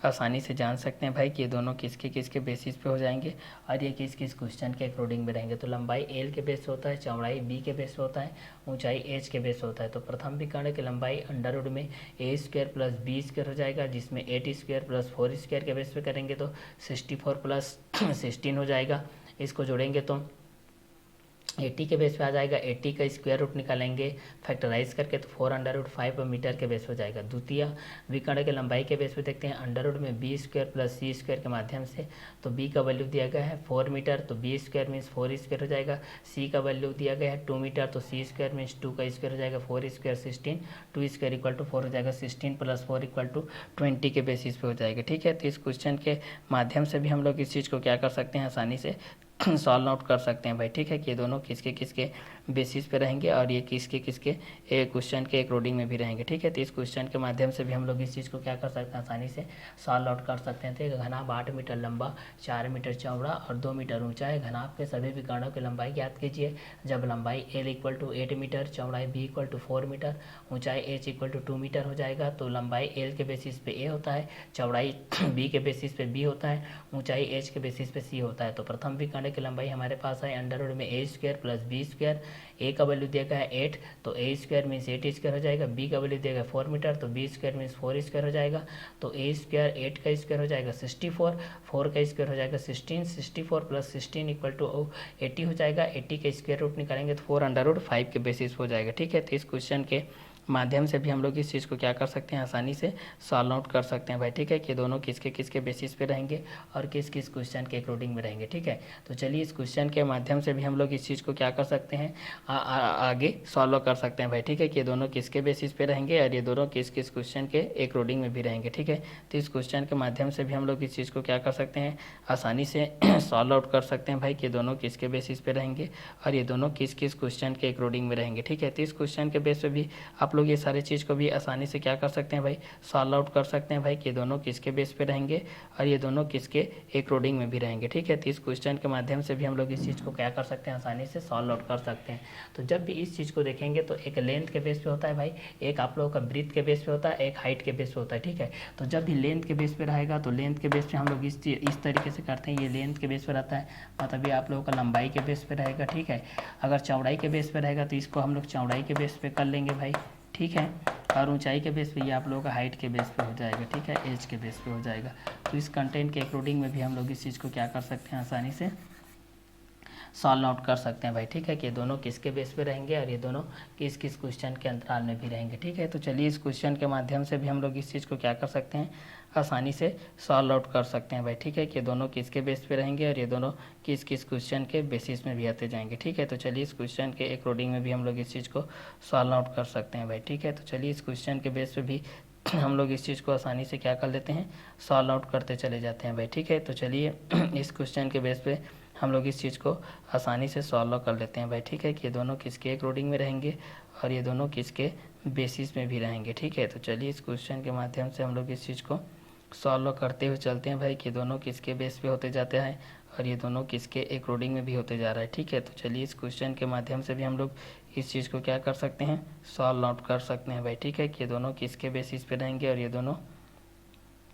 आसानी से जान सकते हैं भाई कि ये दोनों किसके किसके बेसिस पे हो जाएंगे और ये किस किस क्वेश्चन के अकॉर्डिंग में रहेंगे। तो लंबाई L के बेस होता है, चौड़ाई B के बेस होता है, ऊंचाई H के बेस होता है। तो प्रथम विकर्ण की लंबाई अंडर रूट में A square plus B square हो जाएगा, जिसमें 8 स्क्वायर प्लस 4 स्क्वायर के बेस पे करेंगे तो 64 प्लस 16 हो जाएगा। इसको जोड़ेंगे तो 80 के बेस पे आ जाएगा, 80 का स्क्वायर रूट निकालेंगे फैक्टराइज करके तो 4 अंडर रूट 5 मीटर के बेस हो जाएगा। द्वितीय विकर्ण के लंबाई के बेस पे देखते हैं अंडर रूट में B square plus C square के माध्यम से, तो बी का वैल्यू दिया गया है 4 मीटर, तो बी स्क्वायर मीन्स 4 स्क्वायर हो जाएगा। सी का वैल्यू दिया गया है 2 मीटर, तो सी स्क्वायर मीन्स 2 का स्क्वायर हो जाएगा, 4 स्क्वायर 16, 2 स्क्वायर इक्वल टू 4 हो जाएगा, 16 प्लस 4 इक्वल टू 20 के बेसिस पे हो जाएगा। ठीक है, तो इस क्वेश्चन के माध्यम से भी हम लोग इस चीज़ को क्या कर सकते हैं, आसानी से सॉल्व आउट कर सकते हैं भाई। ठीक है, कि ये दोनों किसके किसके बेसिस पे रहेंगे और ये किसके किसके क्वेश्चन के अकॉर्डिंग में भी रहेंगे। ठीक है, तो इस क्वेश्चन के माध्यम से भी हम लोग इस चीज़ को क्या कर सकते हैं, आसानी से सॉल्व आउट कर सकते हैं। तो घनाभ 8 मीटर लंबा, 4 मीटर चौड़ा और 2 मीटर ऊंचा है। घनाभ के सभी विकर्णों की लंबाई ज्ञात कीजिए। जब लंबाई L इक्वल टू 8 मीटर, चौड़ाई B इक्वल टू 4 मीटर, ऊंचाई H इक्वल टू 2 मीटर हो जाएगा, तो लंबाई L के बेसिस पे A होता है, चौड़ाई B के बेसिस पे B होता है, ऊंचाई H के बेसिस पे C होता है। तो प्रथम विकर्ण की लंबाई हमारे पास है अंडर रूट में A square plus B square. A का वैल्यू दिया गया है 8, तो A स्क्वायर मीन्स 8 स्क्वायर हो जाएगा। B का वैल्यू दिया गया 4 मीटर, तो B स्क्वायर मीन्स 4 स्क्वायर हो जाएगा। तो A स्क्वायर 8 का स्क्वायर हो जाएगा 64, 4 का स्क्वायर हो जाएगा 16, 64 प्लस 16 इक्वल टू 80 हो जाएगा। 80 का स्क्वायर रूट निकालेंगे तो 4 अंडर रूट 5 के बेसिस हो जाएगा। ठीक है, तो इस क्वेश्चन के माध्यम से भी हम लोग इस चीज़ को क्या कर सकते हैं, आसानी से सॉल्व आउट कर सकते हैं भाई। ठीक है, कि दोनों किसके किसके बेसिस पे रहेंगे और किस किस क्वेश्चन के अकॉर्डिंग में रहेंगे। ठीक है, तो चलिए इस क्वेश्चन के माध्यम से भी हम लोग इस चीज़ को क्या कर सकते हैं, आगे सॉल्व कर सकते हैं भाई। ठीक है, कि दोनों किसके बेसिस पे रहेंगे और ये दोनों किस किस क्वेश्चन के अकॉर्डिंग में भी रहेंगे। ठीक है, तो इस क्वेश्चन के माध्यम से भी हम लोग इस चीज़ को क्या कर सकते हैं, आसानी से सॉल्व आउट कर सकते हैं भाई कि दोनों किसके बेसिस पे रहेंगे और ये दोनों किस किस क्वेश्चन के अकॉर्डिंग में रहेंगे। ठीक है, तो इस क्वेश्चन के बेस पे भी आप लोग ये सारी चीज़ को भी आसानी से क्या कर सकते हैं भाई, सॉल्व आउट कर सकते हैं भाई कि ये दोनों किसके बेस पे रहेंगे और ये दोनों किसके अकॉर्डिंग में भी रहेंगे। ठीक है, तो इस क्वेश्चन के माध्यम से भी हम लोग इस चीज़ को क्या कर सकते हैं, आसानी से सॉल्व आउट कर सकते हैं। तो जब भी इस चीज़ को देखेंगे तो एक लेंथ के बेस पे होता है भाई, एक आप लोगों का ब्रीथ के बेस पे होता है, एक हाइट के बेस पे होता है। ठीक है, तो जब भी लेंथ के बेस पे रहेगा तो लेंथ के बेस पे हम लोग इस तरीके से करते हैं, ये लेंथ के बेस पे रहता है, मतलब ये आप लोगों का लंबाई के बेस पे रहेगा। ठीक है, अगर चौड़ाई के बेस पे रहेगा तो इसको हम लोग चौड़ाई के बेस पे कर लेंगे भाई। ठीक है, और ऊंचाई के बेस पे ये आप लोगों का हाइट के बेस पे हो जाएगा। ठीक है, एज के बेस पे हो जाएगा। तो इस कंटेंट के अकॉर्डिंग में भी हम लोग इस चीज़ को क्या कर सकते हैं, आसानी से सॉल्व आउट कर सकते हैं भाई। ठीक है, कि ये दोनों किसके बेस पे रहेंगे और ये दोनों किस किस क्वेश्चन के अंतराल में भी रहेंगे। ठीक है, तो चलिए इस क्वेश्चन के माध्यम से भी हम लोग इस चीज़ को क्या कर सकते हैं, आसानी से सॉल्व आउट कर सकते हैं भाई। ठीक है, कि दोनों किसके बेस पे रहेंगे और ये दोनों किस किस क्वेश्चन के बेसिस में भी आते जाएंगे। ठीक है, तो चलिए इस क्वेश्चन के अकॉर्डिंग में भी हम लोग इस चीज़ को सॉल्व आउट कर सकते हैं भाई। ठीक है, तो चलिए इस क्वेश्चन के बेस पे भी हम लोग इस चीज़ को आसानी से क्या कर लेते हैं, सॉल्व आउट करते चले जाते हैं भाई। ठीक है, तो चलिए इस क्वेश्चन के बेस पे हम लोग इस चीज़ को आसानी से सॉल्व कर लेते हैं भाई। ठीक है, कि ये दोनों किसके अकॉर्डिंग में रहेंगे और ये दोनों किसके बेसिस में भी रहेंगे। ठीक है, तो चलिए इस क्वेश्चन के माध्यम से हम लोग इस चीज़ को सॉल्व करते हुए चलते हैं भाई कि दोनों किसके बेस पे होते जाते हैं और ये दोनों किसके अकॉर्डिंग में भी होते जा रहा है। ठीक है, तो चलिए इस क्वेश्चन के माध्यम से भी हम लोग इस चीज़ को क्या कर सकते हैं, सॉल्व आउट कर सकते हैं भाई। ठीक है, कि ये दोनों किसके बेसिस पे रहेंगे और ये दोनों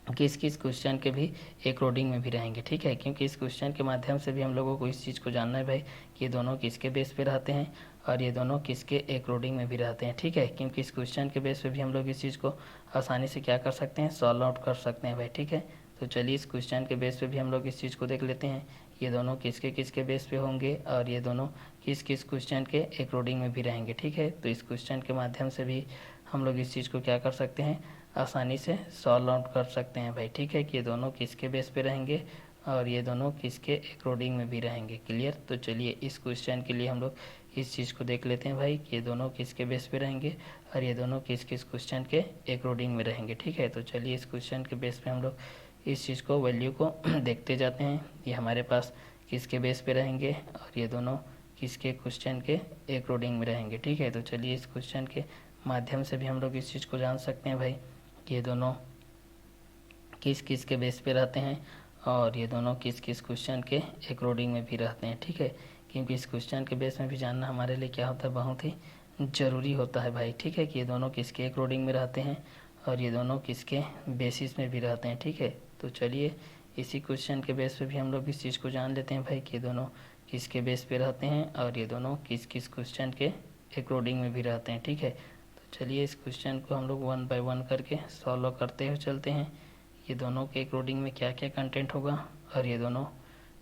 किस किस क्वेश्चन के भी अकॉर्डिंग में भी रहेंगे। ठीक है, क्योंकि इस क्वेश्चन के माध्यम से भी हम लोगों को इस चीज़ को जानना है भाई कि ये दोनों किसके बेस पे रहते हैं और ये दोनों किसके अकॉर्डिंग में भी रहते हैं। ठीक है, क्योंकि इस क्वेश्चन के बेस पे भी हम लोग इस चीज़ को आसानी से क्या कर सकते हैं, सॉल्व आउट कर सकते हैं भाई। ठीक है, तो चलिए इस क्वेश्चन के बेस पे भी हम लोग इस चीज़ को देख लेते हैं, ये दोनों किसके किसके बेस पे होंगे और ये दोनों किस किस क्वेश्चन के अकॉर्डिंग में भी रहेंगे। ठीक है, तो इस क्वेश्चन के माध्यम से भी हम लोग इस चीज़ को क्या कर सकते हैं, आसानी से सॉल्व आउट कर सकते हैं भाई। ठीक है, कि ये दोनों किसके बेस पे रहेंगे और ये दोनों किसके अकॉर्डिंग में भी रहेंगे। क्लियर, तो चलिए इस क्वेश्चन के लिए हम लोग इस चीज़ को देख लेते हैं भाई कि ये दोनों किसके बेस पे रहेंगे और ये दोनों किस किस क्वेश्चन के अकॉर्डिंग में रहेंगे। ठीक है, तो चलिए इस क्वेश्चन के बेस पे हम लोग इस चीज़ को वैल्यू को देखते जाते हैं, ये हमारे पास किसके बेस पे रहेंगे और ये दोनों किसके क्वेश्चन के अकॉर्डिंग में रहेंगे। ठीक है, तो चलिए इस क्वेश्चन के माध्यम से भी हम लोग इस चीज़ को जान सकते हैं भाई कि ये दोनों किस किस के बेस पे रहते हैं और ये दोनों किस किस क्वेश्चन के अकॉर्डिंग में भी रहते हैं। ठीक है, क्योंकि इस क्वेश्चन के बेस में भी जानना हमारे लिए क्या होता है, बहुत ही ज़रूरी होता है भाई। ठीक है, कि ये दोनों किसके अकॉर्डिंग में रहते हैं और ये दोनों किसके बेसिस में भी रहते हैं। ठीक है, तो चलिए इसी क्वेश्चन के बेस पे भी हम लोग इस चीज़ को जान लेते हैं भाई कि ये दोनों किसके बेस पे रहते हैं और ये दोनों किस किस क्वेश्चन के अकॉर्डिंग में भी रहते हैं। ठीक है, तो चलिए इस क्वेश्चन को हम लोग वन बाय वन करके सॉल्व करते हुए चलते हैं, ये दोनों के अकॉर्डिंग में क्या क्या कंटेंट होगा और ये दोनों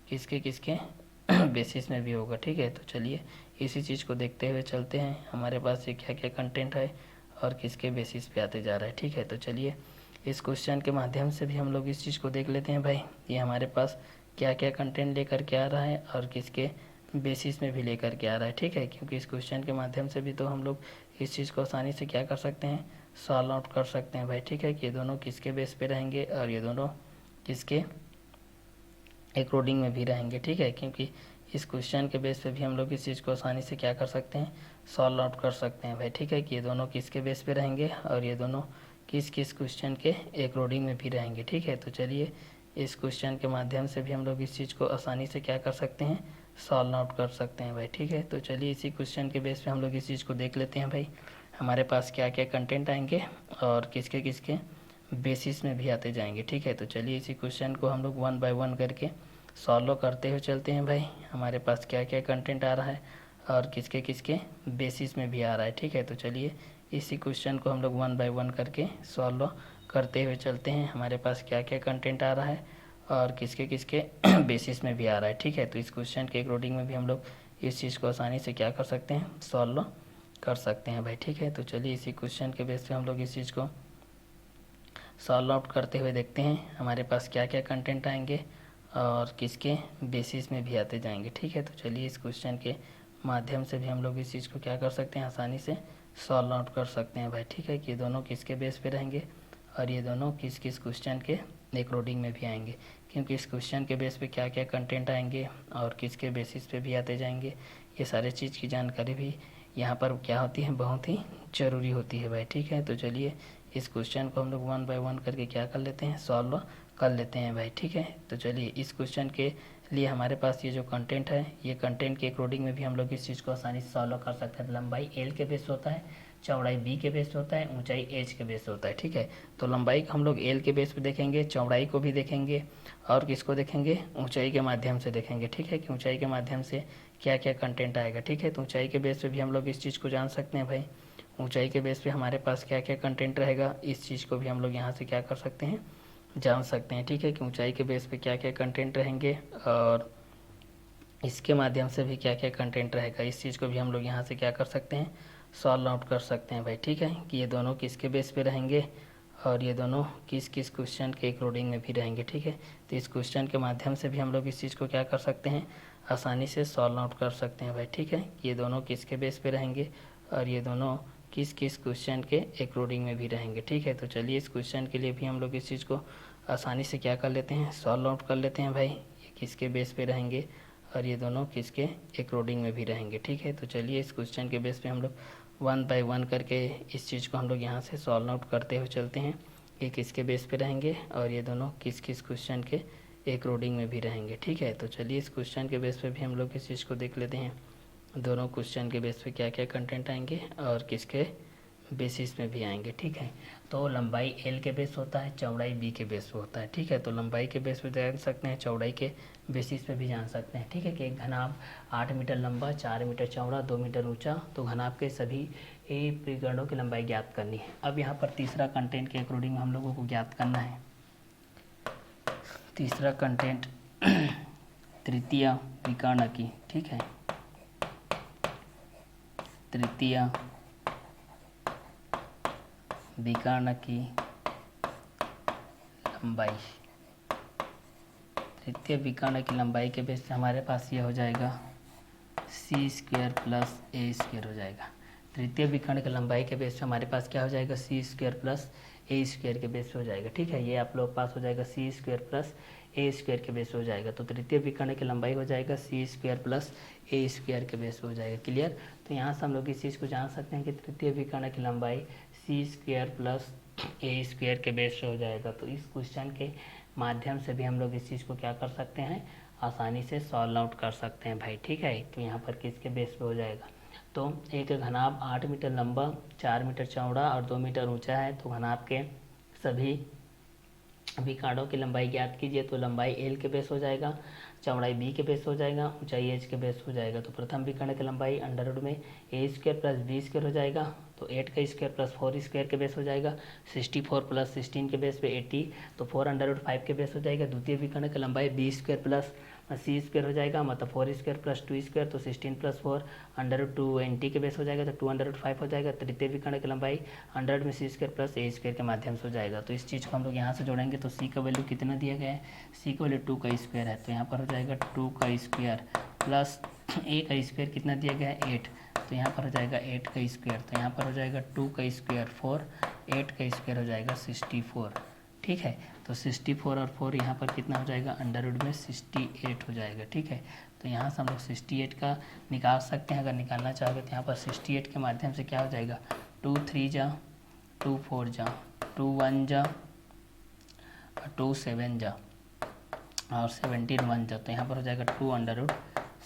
किसके किसके बेसिस में भी होगा। ठीक है, तो चलिए इसी चीज़ को देखते हुए चलते हैं, हमारे पास ये क्या क्या कंटेंट है और किसके बेसिस पे आते जा रहा है। ठीक है, तो चलिए इस क्वेश्चन के माध्यम से भी हम लोग इस चीज़ को देख लेते हैं भाई, ये हमारे पास क्या क्या कंटेंट लेकर के आ रहा है और किसके बेसिस में भी लेकर के आ रहा है। ठीक है, क्योंकि इस क्वेश्चन के माध्यम से भी तो हम लोग इस चीज़ को आसानी से क्या कर सकते हैं, सॉल्व आउट कर सकते हैं भाई। ठीक है, कि ये दोनों किसके बेस पे रहेंगे और ये दोनों किसके अकॉर्डिंग में भी रहेंगे। ठीक है, क्योंकि इस क्वेश्चन के बेस पे भी हम लोग इस चीज़ को आसानी से क्या कर सकते हैं, सॉल्व आउट कर सकते हैं भाई। ठीक है, कि ये दोनों किसके बेस पे रहेंगे और ये दोनों किस किस क्वेश्चन के अकॉर्डिंग में भी रहेंगे। ठीक है, तो चलिए इस क्वेश्चन के माध्यम से भी हम लोग इस चीज़ को आसानी से क्या कर सकते हैं, सॉल्व आउट कर सकते हैं भाई। ठीक है, तो चलिए इसी क्वेश्चन के बेस पे हम लोग इस चीज़ को देख लेते हैं भाई, हमारे पास क्या क्या कंटेंट आएंगे और किसके किसके बेसिस में भी आते जाएंगे। ठीक है, तो चलिए इसी क्वेश्चन को हम लोग वन बाय वन करके सॉल्व करते हुए चलते हैं भाई, हमारे पास क्या क्या कंटेंट आ रहा है और किसके किसके बेसिस में भी आ रहा है। ठीक है, तो चलिए इसी क्वेश्चन को हम लोग वन बाय वन करके सॉल्व करते हुए चलते हैं, हमारे पास क्या क्या कंटेंट आ रहा है और किसके किसके बेसिस में भी आ रहा है। ठीक है, तो इस क्वेश्चन के अकॉर्डिंग में भी हम लोग इस चीज़ को आसानी से क्या कर सकते हैं, सॉल्व कर सकते हैं भाई। ठीक है, तो चलिए इसी क्वेश्चन के बेस पे हम लोग इस चीज़ को सॉल्व आउट करते हुए देखते हैं, हमारे पास क्या क्या कंटेंट आएंगे और किसके बेसिस में भी आते जाएंगे। ठीक है, तो चलिए इस क्वेश्चन के माध्यम से भी हम लोग इस चीज़ को क्या कर सकते हैं, आसानी से सॉल्व आउट कर सकते हैं भाई। ठीक है, कि ये दोनों किसके बेस पे रहेंगे और ये दोनों किस किस क्वेश्चन के अकॉर्डिंग में भी आएंगे, क्योंकि इस क्वेश्चन के बेस पे क्या क्या कंटेंट आएंगे और किसके बेसिस पे भी आते जाएंगे, ये सारे चीज़ की जानकारी भी यहाँ पर क्या होती है, बहुत ही ज़रूरी होती है भाई। ठीक है, तो चलिए इस क्वेश्चन को हम लोग 1 बाय 1 करके क्या कर लेते हैं, सॉल्व कर लेते हैं भाई। ठीक है, तो चलिए इस क्वेश्चन के लिए हमारे पास ये जो कंटेंट है, ये कंटेंट के अकॉर्डिंग में भी हम लोग इस चीज़ को आसानी से सॉल्व कर सकते हैं। लंबाई एल के बेस होता है, चौड़ाई बी के बेस होता है, ऊंचाई एच के बेस होता है। ठीक है, तो लंबाई हम लोग एल के बेस पे देखेंगे, चौड़ाई को भी देखेंगे और किसको देखेंगे, ऊंचाई के माध्यम से देखेंगे। ठीक है, कि ऊंचाई के माध्यम से क्या क्या कंटेंट आएगा। ठीक है, तो ऊंचाई के बेस पे भी हम लोग इस चीज़ को जान सकते हैं भाई। ऊंचाई के बेस पे हमारे पास क्या क्या कंटेंट रहेगा, इस चीज़ को भी हम लोग यहाँ से क्या कर सकते हैं, जान सकते हैं। ठीक है, कि ऊंचाई के बेस पे क्या क्या कंटेंट रहेंगे और इसके माध्यम से भी क्या क्या कंटेंट रहेगा, इस चीज़ को भी हम लोग यहाँ से क्या कर सकते हैं, सॉल्व आउट कर सकते हैं भाई। ठीक है, कि ये दोनों किसके बेस पे रहेंगे और ये दोनों किस किस क्वेश्चन के अकॉर्डिंग में भी रहेंगे। ठीक है, तो इस क्वेश्चन के माध्यम से भी हम लोग इस चीज़ को क्या कर सकते हैं, आसानी से सॉल्व आउट कर सकते हैं भाई। ठीक है, ये दोनों किसके बेस पे रहेंगे और ये दोनों किस किस क्वेश्चन के अकॉर्डिंग में भी रहेंगे। ठीक है, तो चलिए इस क्वेश्चन के लिए भी हम लोग इस चीज़ को आसानी से क्या कर लेते हैं, सॉल्व आउट कर लेते हैं भाई। ये किसके बेस पे रहेंगे और ये दोनों किसके अकॉर्डिंग में भी रहेंगे। ठीक है, तो चलिए इस क्वेश्चन के बेस पे हम लोग 1 बाय 1 करके इस चीज़ को हम लोग यहाँ से सॉल्व आउट करते हुए चलते हैं। ये किसके बेस पे रहेंगे और ये दोनों किस किस क्वेश्चन के अकॉर्डिंग में भी रहेंगे। ठीक है, तो चलिए इस क्वेश्चन के बेस पे भी हम लोग इस चीज़ को देख लेते हैं, दोनों क्वेश्चन के बेस पे क्या क्या कंटेंट आएंगे और किसके बेसिस में भी आएंगे। ठीक है, तो लंबाई एल के बेस होता है, चौड़ाई बी के बेस पे होता है। ठीक है, तो लंबाई के बेस पे जान सकते हैं, चौड़ाई के बेसिस पे भी जान सकते हैं। ठीक है, कि एक घनाभ 8 मीटर लंबा, 4 मीटर चौड़ा, 2 मीटर ऊंचा, तो घनाभ के सभी परिगणों की लंबाई ज्ञात करनी है। अब यहाँ पर तीसरा कंटेंट के अकॉर्डिंग हम लोगों को ज्ञात करना है। तीसरा कंटेंट तृतीय विकर्ण। ठीक है, तृतीय विकर्ण की लंबाई। तृतीय विकर्ण की लंबाई के बेस से हमारे पास ये हो जाएगा सी स्क्वायर प्लस ए स्क्वायर हो जाएगा। तृतीय विकर्ण की लंबाई के बेस पे हमारे पास क्या हो जाएगा, सी स्क्वायर प्लस ए स्क्वायर के बेस पे हो जाएगा। ठीक है, ये आप लोग पास हो जाएगा सी स्क्वायर प्लस ए स्क्वायर के बेस पे हो जाएगा। तो तृतीय विकर्ण की लंबाई हो जाएगा सी स्क्वायर प्लस ए स्क्वायर के बेस पे हो जाएगा। क्लियर, तो यहाँ से हम लोग इस चीज़ को जान सकते हैं कि तृतीय विकर्ण की लंबाई सी स्क्वायर प्लस ए स्क्वायर के बेस पे हो जाएगा। तो इस क्वेश्चन के माध्यम से भी हम लोग इस चीज़ को क्या कर सकते हैं, आसानी से सॉल्व आउट कर सकते हैं भाई। ठीक है, तो यहाँ पर किसके बेस पे हो जाएगा, तो एक घनाभ 8 मीटर लंबा, 4 मीटर चौड़ा और 2 मीटर ऊंचा है, तो घनाभ के सभी विकर्णों की लंबाई ज्ञात कीजिए। तो लंबाई एल के बेस हो जाएगा, चौड़ाई बी के बेस हो जाएगा, ऊंचाई एच के बेस हो जाएगा। तो प्रथम विकर्ण की लंबाई अंडर रूट में A square plus B square हो जाएगा, तो 8 का स्क्वायर प्लस 4 स्क्वायर के बेस हो जाएगा। 64 प्लस 16 के बेस पे 80, तो 4 अंडर रूट 5 के बेस हो जाएगा। द्वितीय विकर्ण की लंबाई B square plus C square हो जाएगा, मतलब 4 स्क्वायर प्लस 2 स्क्वायर, तो 16 प्लस 4 अंडर रूट 20 के बेस हो जाएगा, तो 2 अंडर रूट 5 हो जाएगा। तृतीय विकर्ण की लंबाई अंडर रूट में सी स्क्वायर प्लस ए स्क्वायर के माध्यम से हो जाएगा। तो इस चीज़ को हम लोग यहाँ से जोड़ेंगे, तो सी का वैल्यू कितना दिया गया है, सी का वैल्यू 2 का स्क्वायर है, तो यहाँ पर हो जाएगा 2 का स्क्वायर प्लस ए का स्क्वायर कितना दिया गया है 8, तो यहाँ पर हो जाएगा 8 का स्क्वायर, तो यहाँ पर हो जाएगा 2 का स्क्वायर 4, 8 का स्क्वायर हो जाएगा 64। ठीक है, तो 64 और 4 यहाँ पर कितना हो जाएगा, अंडर रूट में 68 हो जाएगा। ठीक है, तो यहाँ से हम लोग 68 का निकाल सकते हैं, अगर निकालना चाहोगे तो यहाँ पर 68 के माध्यम से क्या हो जाएगा, 2 3 जा, 2 4 जा, 2 1 जा, 2 7 जा और 17 1 जा, तो यहाँ पर हो जाएगा 2 अंडर रूट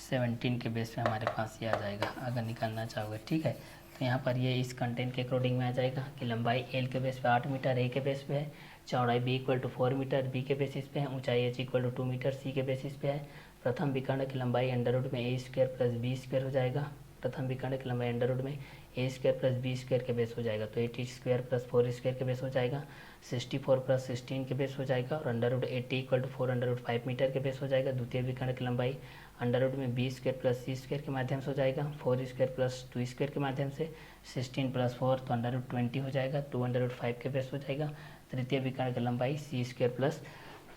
17 के बेस पे हमारे पास ये आ जाएगा, अगर निकालना चाहोगे। ठीक है, तो यहाँ पर ये इस कंटेंट के अकॉर्डिंग में आ जाएगा कि लंबाई एल के बेस पे 8 मीटर ए के बेस पे है, चौड़ाई B equal to 4 metre B के बेसिस पे है, ऊंचाई H equal to 2 metre C के बेसिस पे है। प्रथम विकर्ण की लंबाई अंडर रूट में A square plus B square हो जाएगा। प्रथम विकर्ण की लंबाई अंडर रूट में A square plus B square के बेस हो जाएगा, तो 8 स्क्वायर प्लस 4 स्क्वायर के बेस हो जाएगा। 64 प्लस 16 के बेस हो जाएगा और under root 80 equal to 4 under root 5 metre के बेस हो जाएगा। द्वितीय विकर्ण की लंबाई अंडर रूट में B square plus C square के माध्यम से हो जाएगा, 4 स्क्वायर प्लस 2 स्क्वायर के माध्यम से, 16 प्लस 4 तो अंडर रूट 20 हो जाएगा, 2 अंडर रूट 5 के बेस हो जाएगा। तृतीय विकर्ण की लंबाई सी स्क्वायर प्लस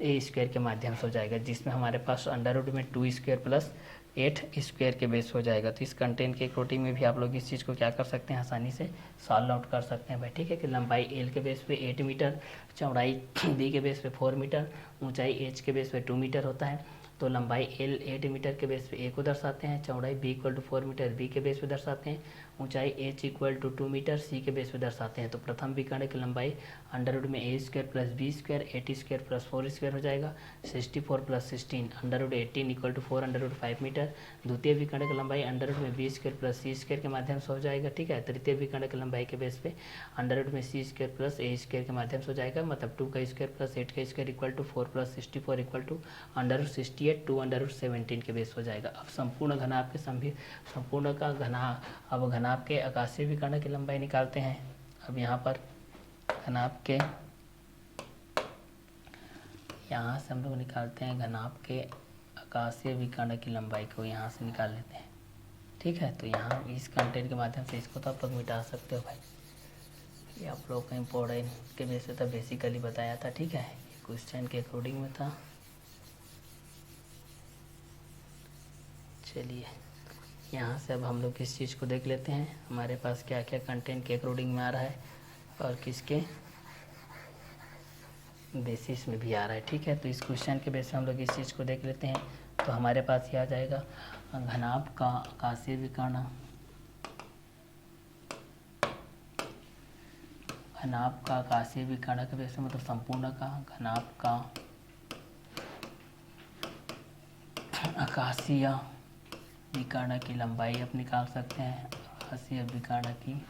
ए स्क्वायर के माध्यम से हो जाएगा, जिसमें हमारे पास अंडर रूट में 2 स्क्वायर प्लस 8 स्क्वायर के बेस हो जाएगा। तो इस कंटेंट के अकॉर्डिंग में भी आप लोग इस चीज़ को क्या कर सकते हैं, आसानी से सॉल्व आउट कर सकते हैं भाई। ठीक है, कि लंबाई एल के बेस पे 8 मीटर, चौड़ाई बी के बेस पे 4 मीटर, ऊंचाई एच के बेस पे 2 मीटर होता है। तो लंबाई एल 8 मीटर के बेस पे ए को दर्शाते हैं, चौड़ाई B equal to 4 metre B के बेस पे दर्शाते हैं, ऊंचाई H equal to 2 metre C के बेस पे दर्शाते हैं। तो प्रथम विकर्ण की लंबाई अंडर रूट में A square plus B square 80 square plus 4 square हो जाएगा, 64 plus 16 under root 18 equal to 4 under root 5 meter. द्वितीय विकर्ण की लंबाई अंडर रूट में B square plus C square के माध्यम से हो जाएगा, ठीक है। तृतीय विकर्ण की लंबाई के बेस पे अंडर रूट में सी स्क्वायर प्लस ए स्क्वायर के माध्यम से हो जाएगा, मतलब 2 का स्क्वायर प्लस 8 का square equal to 4 plus 64 equal to under root 68 2 under root 17 के बेस हो जाएगा। अब संपूर्ण घनाभ के संपूर्ण का अब घनाभ के आकाशीय विकर्ण की लंबाई निकालते हैं। अब यहाँ पर घनाभ के यहाँ से हम लोग निकालते हैं घनाभ के आकाशीय विकर्ण की लंबाई को यहाँ से निकाल लेते हैं, ठीक है। तो यहाँ इस कंटेंट के माध्यम से इसको तो आप लोग मिटा सकते हो भाई, ये आप लोग का इम्पोर्टेंट के बेस पे था, बेसिकली बताया था, ठीक है। ये क्वेश्चन के अकॉर्डिंग में था। चलिए यहाँ से अब हम लोग इस चीज़ को देख लेते हैं, हमारे पास क्या क्या कंटेंट के अकॉर्डिंग में आ रहा है और किसके बेसिस में भी आ रहा है, ठीक है। तो इस क्वेश्चन के बेस पे हम लोग इस चीज़ को देख लेते हैं। तो हमारे पास ये आ जाएगा घनाभ का आकाशीय विकर्ण, घनाभ का आकाशीय विकर्ण के बेस पे मतलब संपूर्ण का घनाभ का आकाशीय विकर्ण की लंबाई आप निकाल सकते हैं। आकाशीय विकर्ण की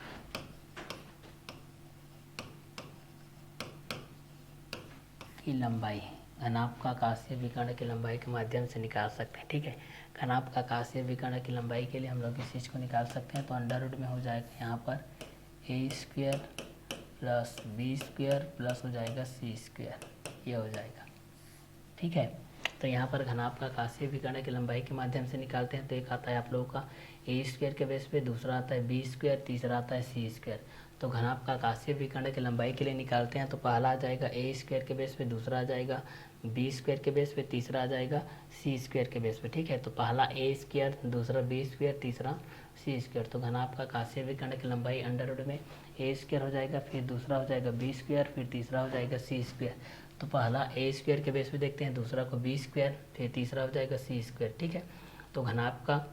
लंबाई घनाभ का आकाशीय विकर्ण की लंबाई के माध्यम से निकाल सकते हैं, ठीक है। घनाभ का आकाशीय विकर्ण की लंबाई के लिए हम लोग इस चीज़ को निकाल सकते हैं। तो अंडर रूट में हो जाएगा यहाँ पर A square plus B square plus हो जाएगा सी स्क्वायर, ये हो जाएगा, ठीक है। तो यहाँ पर घनाभ का आकाशीय विकर्ण की लंबाई के माध्यम से निकालते हैं। तो एक आता है आप लोगों का ए स्क्वायर के बेस पे, दूसरा आता है बी स्क्वायर, तीसरा आता है सी स्क्वायर। तो घनाभ का आकाशीय विकर्ण की लंबाई के लिए निकालते हैं। तो पहला आ जाएगा ए स्क्वायर के बेस पे, दूसरा आ जाएगा बी स्क्वायर के बेस पे, तीसरा आ जाएगा सी स्क्वायर के बेस पे, ठीक है। तो पहला ए स्क्वायर, दूसरा बी स्क्वायर, तीसरा सी स्क्वायर। तो घनाभ का आकाशीय विकर्ण की लंबाई अंडर रूट में ए स्क्वायर हो जाएगा, फिर दूसरा हो जाएगा बी स्क्वायर, फिर तीसरा हो जाएगा सी स्क्वायर। तो पहला ए स्क्वायर के बेस पे देखते हैं, दूसरा को बी स्क्वायर, फिर तीसरा हो जाएगा सी स्क्वायर, ठीक है। तो घनाभ का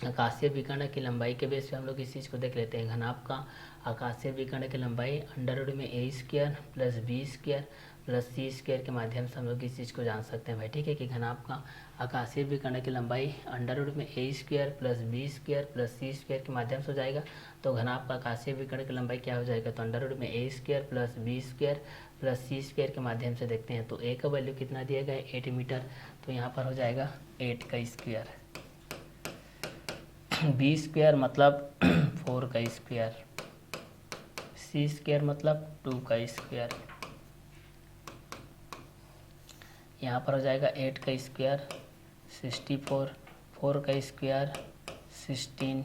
आकाशीय विकर्ण की लंबाई के बेस पे हम लोग इस चीज़ को देख लेते हैं। घनाभ का आकाशीय विकर्ण की लंबाई अंडर रूट में A square plus B square plus C square के माध्यम से हम लोग इस चीज़ को जान सकते हैं भाई, ठीक है। कि घनाभ का आकाशीय विकर्ण की लंबाई अंडर रूट में A square plus B square plus C square के माध्यम से हो जाएगा। तो घनाभ का आकाशीय विकर्ण की लंबाई क्या हो जाएगा, तो अंडर रूट में A square plus B square plus C square के माध्यम से देखते हैं। तो ए का वैल्यू कितना दिया गया है 8 मीटर, तो यहाँ पर हो जाएगा 8 का स्क्वायर, बी स्क्वायर मतलब 4 का स्क्वायर, सी स्क्वायर मतलब 2 का स्क्वायर, यहाँ पर हो जाएगा 8 का स्क्वायर 64, 4 का स्क्वायर 16,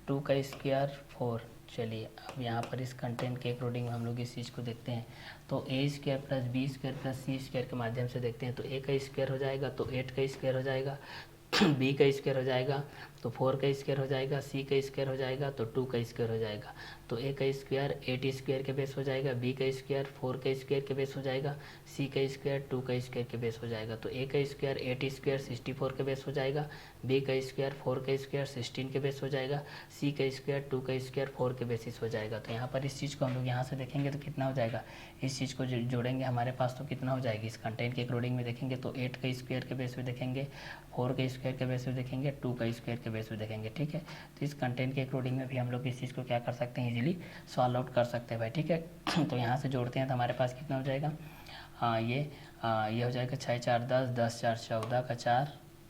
2 का स्क्वायर 4। चलिए अब यहाँ पर इस कंटेंट के अकॉर्डिंग हम लोग इस चीज़ को देखते हैं। तो A square plus B square plus C square के माध्यम से देखते हैं। तो ए का स्क्वायर हो जाएगा तो 8 का स्क्वायर हो जाएगा, बी का स्क्वायर हो जाएगा तो 4 का स्क्वायर हो जाएगा, सी का स्क्वायर हो जाएगा तो 2 का स्क्वायर हो जाएगा। तो ए का स्क्वायर 8 स्क्वायर के बेस हो जाएगा, बी का स्क्वायर 4 का स्क्वायर के बेस हो जाएगा, सी का स्क्वायर 2 का स्क्वायर के बेस हो जाएगा। तो ए का स्क्वायर 8 स्क्वायर 64 के बेस हो जाएगा, बी का स्क्वायर 4 का स्क्वायर 16 के बेस हो जाएगा, सी का स्क्वायर 2 का स्क्वायर 4 के बेसिस हो जाएगा। तो यहाँ पर इस चीज़ को हम लोग यहाँ से देखेंगे तो कितना हो जाएगा, इस चीज़ को जोड़ेंगे हमारे पास तो कितना हो जाएगी, इस कंटेंट के अकॉर्डिंग में देखेंगे तो 8 का स्क्वायर के बेस पे देखेंगे, 4 का स्क्वायर के बेस पे देखेंगे, 2 का स्क्वायर के बेस पे देखेंगे, ठीक है। तो इस कंटेंट के अकॉर्डिंग में भी हम लोग इस चीज़ को क्या कर सकते हैं, इजीली सॉल्व आउट कर सकते हैं भाई, ठीक है। तो यहाँ से जोड़ते हैं तो हमारे पास कितना हो जाएगा, ये हो जाएगा 6 4 10, 10 4 14 का 4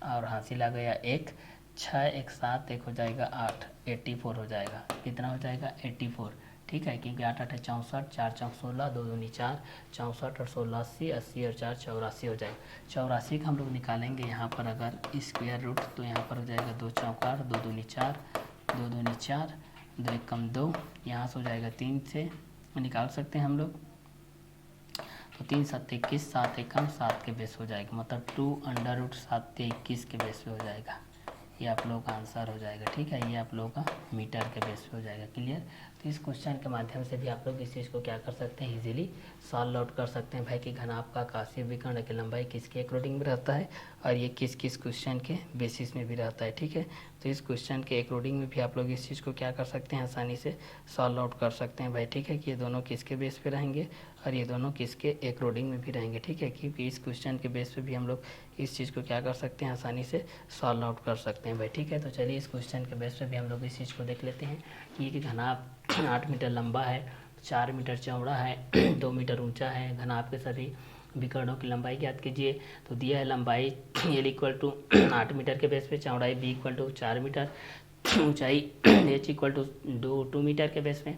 और हासिल आ गया 1, 6 1 7 1 हो जाएगा 8, 84 हो जाएगा। कितना हो जाएगा 84, ठीक है। क्योंकि 8 8 64, 4 4 16, 2 2 4, 64 और 16 80, 80 और 4 84 हो जाएगा। 84 का हम लोग निकालेंगे यहाँ पर अगर स्क्वायर रूट, तो यहाँ पर हो जाएगा 2 4 8, 2 2 4, 2 2 4, 2 1 कम 2, यहाँ से हो जाएगा 3 से निकाल सकते हैं हम लोग। तो 3 7 21, 7 1 कम 7 के बेस हो जाएगा, मतलब 2 अंडर रूट 7 21 के बेस पे हो जाएगा। ये आप लोगों का आंसर हो जाएगा। ठीक है, ये आप लोगों का मीटर के बेस पे हो जाएगा। क्लियर। तो इस क्वेश्चन के माध्यम से भी आप लोग इस चीज़ को क्या कर सकते हैं, इजीली सॉल्व आउट कर सकते हैं भाई कि घनाभ का आकाशीय विकर्ण की लंबाई किसके अकॉर्डिंग में रहता है और ये किस किस क्वेश्चन के बेसिस में भी रहता है। ठीक है, तो इस क्वेश्चन के अकॉर्डिंग में भी आप लोग इस चीज़ को क्या कर सकते हैं, आसानी से सॉल्व आउट कर सकते हैं भाई। ठीक है, कि ये दोनों किसके बेस पे रहेंगे और ये दोनों किसके अकॉर्डिंग में भी रहेंगे। ठीक है, क्योंकि इस क्वेश्चन के बेस पे भी हम लोग इस चीज़ को क्या कर सकते हैं, आसानी से सॉल्व आउट कर सकते हैं भाई। ठीक है, तो चलिए इस क्वेश्चन के बेस पे भी हम लोग इस चीज़ को देख लेते हैं कि ये घनाभ 8 मीटर लंबा है, 4 मीटर चौड़ा है, 2 मीटर ऊंचा है। घनाभ के सभी विकर्णों की लंबाई ज्ञात कीजिए। तो दिया है लंबाई एल इक्वल टू 8 मीटर के बेस पे, चौड़ाई बी इक्वल टू 4 मीटर, ऊंचाई एच इक्वल टू 2 मीटर के बेस पे।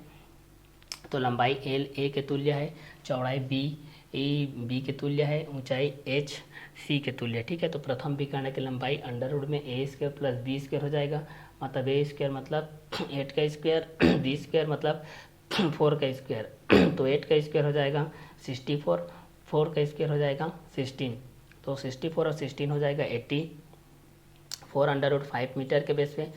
तो लंबाई एल ए के तुल्य है, चौड़ाई बी के तुल्य है, ऊंचाई एच सी के तुल्य है। ठीक है, तो प्रथम विकर्ण की लंबाई अंडर रूट में A square plus B square हो जाएगा। मतलब ए स्क्वायर मतलब 8 का स्क्वायर, बी स्क्वायर मतलब 4 का स्क्वायर। तो 8 का स्क्वायर हो जाएगा 64, 4 का स्क्वायर हो जाएगा 16। तो 64 और 16 हो जाएगा 84 अंडर रूट 5 मीटर के बेस पे।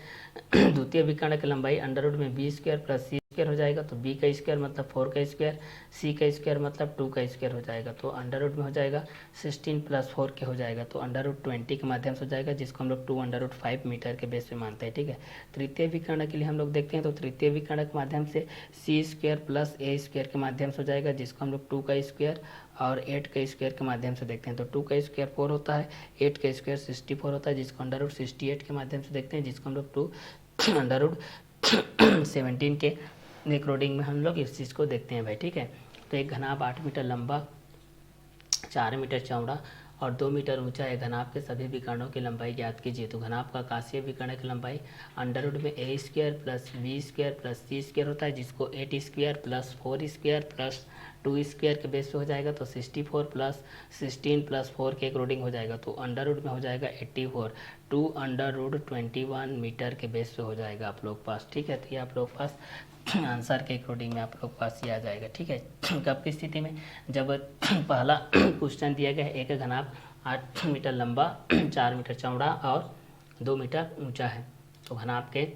द्वितीय विकर्ण की लंबाई अंडर रूट में B square plus C square हो जाएगा। तो बी का स्क्वायर मतलब 4 का स्क्वायर, सी का स्क्वायर मतलब 2 का स्क्वायर हो जाएगा। तो अंडर रूट में हो जाएगा 16 प्लस 4 के हो जाएगा। तो अंडर रूट 20 के माध्यम से हो जाएगा, जिसको हम लोग 2 अंडर रूट 5 मीटर के बेस पे मानते हैं। ठीक है, तृतीय विकर्ण के लिए हम लोग देखते हैं तो तृतीय विकर्ण के माध्यम से सी स्क्वायर प्लस ए स्क्वायर के माध्यम से हो जाएगा, जिसको हम लोग 2 का स्क्वायर और 8 का स्क्वायर के माध्यम से देखते हैं। तो 2 का स्क्वायर 4 होता है, 8 का स्क्वायर 64 होता है, जिसको अंडर रूट 68 के माध्यम से देखते हैं, जिसको हम लोग 2 अंडर रूट 17 के अकॉर्डिंग में हम लोग इस चीज़ को देखते हैं भाई। ठीक है, तो एक घनाभ 8 मीटर लंबा, 4 मीटर चौड़ा और 2 मीटर ऊंचा है। घनाभ के सभी विकर्णों की लंबाई ज्ञात कीजिए। तो घनाभ का आकाशीय विकर्ण की लंबाई अंडर रूट में A square plus B square plus C square होता है, जिसको 8 square plus 4 square plus 2 square के बेस पे हो जाएगा। तो 64 प्लस 16 प्लस 4 के अकॉर्डिंग हो जाएगा। तो अंडर रूट में हो जाएगा 84, 2 अंडर रूट 21 मीटर के बेस पे हो जाएगा आप लोग पास। ठीक है, तो ये आप लोग पास आंसर के अकॉर्डिंग में आप लोग पास ये आ जाएगा। ठीक है, कब की स्थिति में, जब पहला क्वेश्चन दिया गया है एक घनाभ 8 मीटर लंबा, 4 मीटर चौड़ा और 2 मीटर ऊंचा है। तो घनाभ के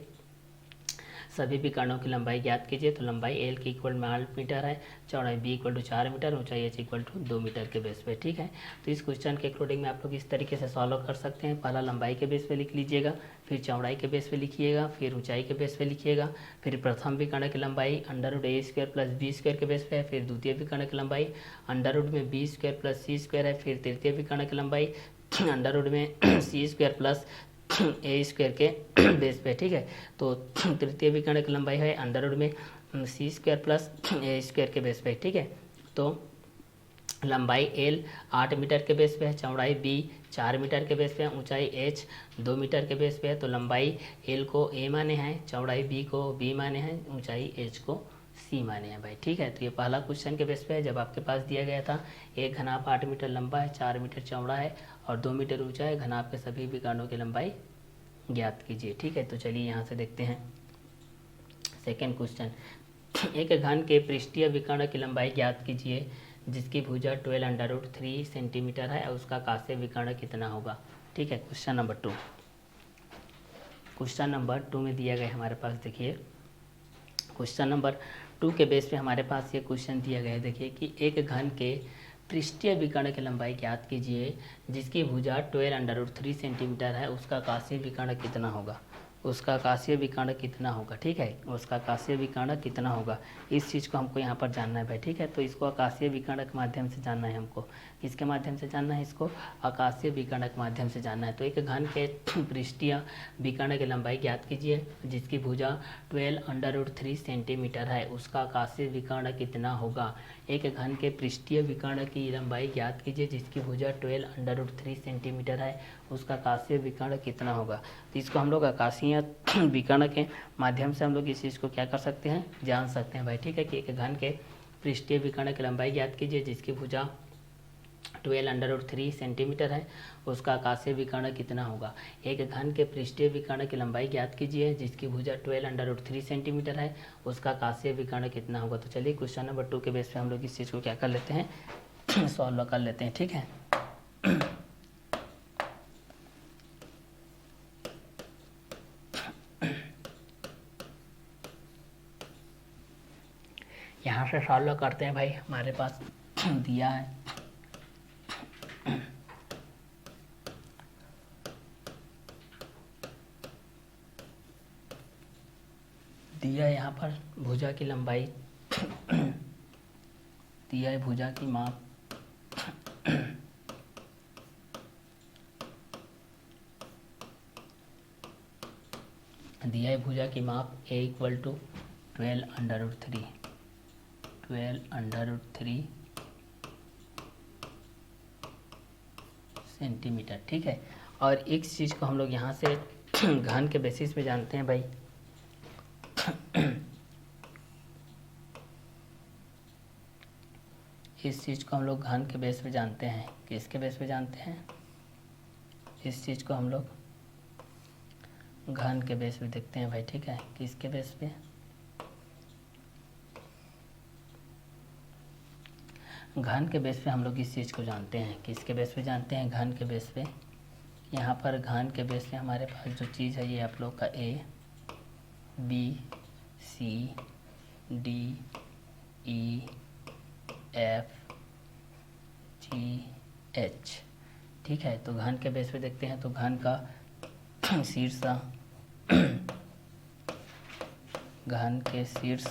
सभी विकर्णों की लंबाई ज्ञात कीजिए। तो लंबाई एल की इक्वल में 8 मीटर है, चौड़ाई बी इक्वल टू 4 मीटर, ऊंचाई एच इक्वल टू 2 मीटर के बेस पे। ठीक है, तो इस क्वेश्चन के अकॉर्डिंग में आप लोग इस तरीके से सॉल्व कर सकते हैं। पहला लंबाई के बेस पे लिख लीजिएगा, फिर चौड़ाई के बेस पे लिखिएगा, फिर ऊंचाई के बेस पे लिखिएगा, फिर प्रथम विकर्ण की लंबाई अंडर रूट ए स्क्वायर प्लस बी स्क्वायर के बेस पे है, फिर द्वितीय विकर्ण की लंबाई अंडर रूट में B square plus C square है, फिर तृतीय विकर्ण की लंबाई अंडर रूट में सी स्क्वायर प्लस ए स्क्वायर के बेस पे। ठीक है, तो तृतीय विकर्ण की लंबाई है अंडर रूट में सी स्क्वायर प्लस ए स्क्वायर के बेस पे। ठीक है, तो लंबाई एल 8 मीटर के बेस पे है, चौड़ाई बी 4 मीटर के बेस पे है, ऊंचाई एच 2 मीटर के बेस पे है। तो लंबाई एल को ए माने हैं, चौड़ाई बी को बी माने हैं, ऊंचाई एच को सी माने हैं भाई। ठीक है, तो ये पहला क्वेश्चन के बेस पे है। जब आपके पास दिया गया था एक घनाभ 8 मीटर लंबा है, 4 मीटर चौड़ा है और 2 मीटर ऊंचा है, घनाभ के सभी विकर्णों की लंबाई ज्ञात कीजिए। ठीक है, तो चलिए यहाँ से देखते हैं सेकेंड क्वेश्चन। एक घन के पृष्ठीय विकर्ण की लंबाई ज्ञात कीजिए जिसकी भुजा 12 अंडर रूट 3 सेंटीमीटर है और उसका आकाशीय विकर्ण कितना होगा। ठीक है, क्वेश्चन नंबर 2। क्वेश्चन नंबर 2 में दिया गया हमारे पास, देखिए क्वेश्चन नंबर 2 के बेस पे हमारे पास ये क्वेश्चन दिया गया है। देखिए कि एक घन के पृष्ठीय विकर्ण की लंबाई ज्ञात कीजिए जिसकी भुजा 12 अंडर रूट 3 सेंटीमीटर है, उसका आकाशीय विकर्ण कितना होगा। उसका आकाशीय विकर्ण कितना होगा। ठीक है, उसका आकाशीय विकर्ण कितना होगा, इस चीज़ को हमको यहाँ पर जानना है भाई। ठीक है, तो इसको आकाशीय विकर्ण के माध्यम से जानना है हमको। किसके माध्यम से जानना है इसको, आकाशीय विकर्ण के माध्यम से जानना है। तो एक घन के पृष्ठीय विकर्ण की लंबाई ज्ञात कीजिए जिसकी भुजा 12 अंडर रूट 3 सेंटीमीटर है, उसका आकाशीय विकर्ण कितना होगा। एक घन के पृष्ठीय विकर्ण की लंबाई ज्ञात कीजिए जिसकी भुजा 12 अंडर रूट 3 सेंटीमीटर है, उसका आकाशीय विकर्ण कितना होगा। तो इसको हम लोग आकाशीय विकर्ण के माध्यम से हम लोग इस चीज़ को क्या कर सकते हैं, जान सकते हैं भाई। ठीक है, कि एक घन के पृष्ठीय विकर्ण की लंबाई ज्ञात कीजिए जिसकी भुजा 12 अंडर रूट 3 सेंटीमीटर है, उसका आकाशीय विकर्ण कितना होगा। एक घन के पृष्ठीय विकर्ण की लंबाई ज्ञात कीजिए जिसकी भुजा 12 अंडर रूट 3 सेंटीमीटर है, उसका आकाशीय विकर्ण कितना होगा। तो चलिए क्वेश्चन नंबर 2 के बेस पे हम लोग इस चीज़ को क्या कर लेते हैं, सॉल्व कर लेते हैं। ठीक है, यहाँ से सॉल्व करते हैं भाई। हमारे पास दिया है यहाँ पर भुजा की लंबाई, दिया है भुजा की माप, दिया है भुजा की माप a इक्वल टू 12√3 सेंटीमीटर। ठीक है, और इस चीज़ को हम लोग यहाँ से घन के बेसिस पे जानते हैं भाई। इस चीज़ को हम लोग घन के बेस पे जानते हैं। किसके बेस पे जानते हैं? इस चीज़ को हम लोग घन के बेस पे देखते हैं भाई। ठीक है, किसके बेस पे? घन के बेस पे हम लोग इस चीज़ को जानते हैं। किसके बेस पे जानते हैं? घन के बेस पे। यहाँ पर घन के बेस पे हमारे पास जो चीज़ है ये आप लोग का A, B, C, D, E, F, G, H। ठीक है, तो घन के बेस पे देखते हैं तो घन का शीर्ष, घन के शीर्ष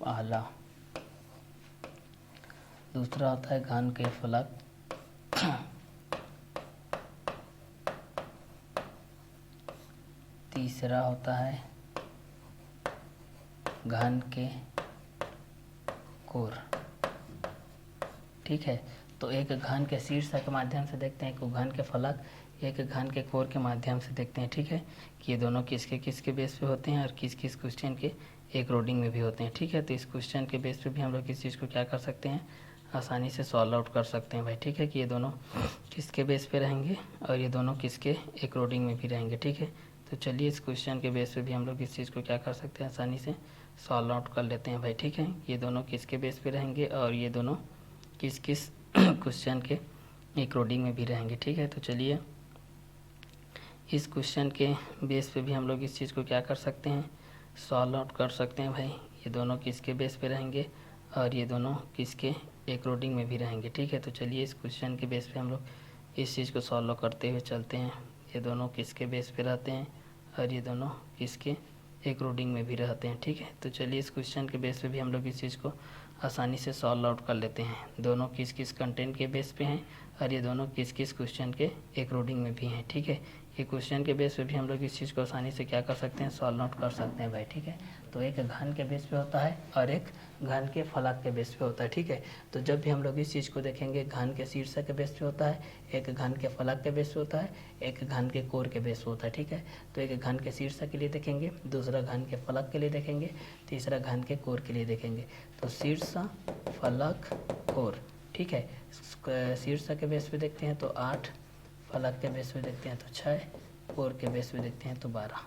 पहला, दूसरा होता है घन के फलक, तीसरा होता है घन के कोर। ठीक है, तो एक घन के शीर्ष के माध्यम से देखते हैं, एक घन के फलक, एक घन के कोर के माध्यम से देखते हैं। ठीक है, कि ये दोनों किसके किसके बेस पे होते हैं और किस किस क्वेश्चन के एक रोडिंग में भी होते हैं। ठीक है, तो इस क्वेश्चन के बेस पे भी हम लोग इस चीज़ को क्या कर सकते हैं, आसानी से सॉल्व आउट कर सकते हैं भाई। ठीक है, कि ये दोनों किसके बेस पे रहेंगे और ये दोनों किसके एक रोडिंग में भी रहेंगे। ठीक है, तो चलिए इस क्वेश्चन के बेस पे भी हम लोग इस चीज़ को क्या कर सकते हैं, आसानी से सॉल्व आउट कर लेते हैं भाई। ठीक है, ये दोनों किसके बेस पे रहेंगे और ये दोनों किस किस क्वेश्चन के एक रोडिंग में भी रहेंगे। ठीक है, तो चलिए इस क्वेश्चन के बेस पे भी हम लोग इस चीज़ को क्या कर सकते हैं, सॉल्व आउट कर सकते हैं भाई। ये दोनों किसके बेस पे रहेंगे और ये दोनों किसके एक रोडिंग में भी रहेंगे। ठीक है, तो चलिए इस क्वेश्चन के बेस पे हम लोग इस चीज़ को सॉल्व करते हुए चलते हैं। ये दोनों किसके बेस पे रहते हैं और ये दोनों किसके एक रोडिंग में भी रहते हैं। ठीक है, तो चलिए इस क्वेश्चन के बेस पे भी हम लोग इस चीज़ को आसानी से सॉल्व आउट कर लेते हैं। दोनों किस किस कंटेंट के बेस पे हैं और ये दोनों किस किस क्वेश्चन के एक रोडिंग में भी हैं। ठीक है, ये क्वेश्चन के बेस पे भी हम लोग इस चीज़ को आसानी से क्या कर सकते हैं, सॉल्व आउट कर सकते हैं भाई। ठीक है, तो एक घन के बेस पे होता है और एक घन के फलक के बेस पे होता है। ठीक है, तो जब भी हम लोग इस चीज़ को देखेंगे, घन के शीर्ष के बेस पे होता है, एक घन के फलक के बेस पे होता है, एक घन के कोर के बेस पे होता है। ठीक है, तो एक घन के शीर्ष के लिए देखेंगे, दूसरा घन के फलक के लिए देखेंगे, तीसरा घन के कोर के लिए देखेंगे। तो शीर्ष, फलक, कोर। ठीक है, शीर्ष के बेस पे देखते हैं तो 8, फलक के बेस पे देखते हैं तो 6, कोर के बेस पे देखते हैं तो 12।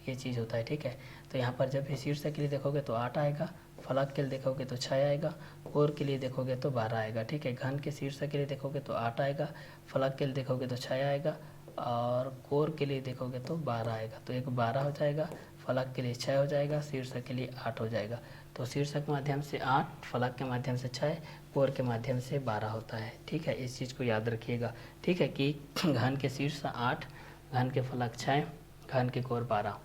ये चीज़ होता है। ठीक है, तो यहाँ पर जब भी शीर्ष के लिए देखोगे तो 8 आएगा, फलक के लिए देखोगे तो 6 आएगा, कोर के लिए देखोगे तो 12 आएगा। ठीक है, घन के शीर्ष के लिए देखोगे तो 8 आएगा, फलक के लिए देखोगे तो 6 आएगा और कोर के लिए देखोगे तो 12 आएगा। तो एक 12 हो जाएगा, फलक के लिए 6 हो जाएगा, शीर्ष के लिए 8 हो जाएगा। तो शीर्ष के माध्यम से 8, फलक के माध्यम से 6, कोर के माध्यम से 12 होता है। ठीक है, इस चीज़ को याद रखिएगा। ठीक है, कि घन के शीर्ष 8, घन के फलक 6, घन के कोर 12,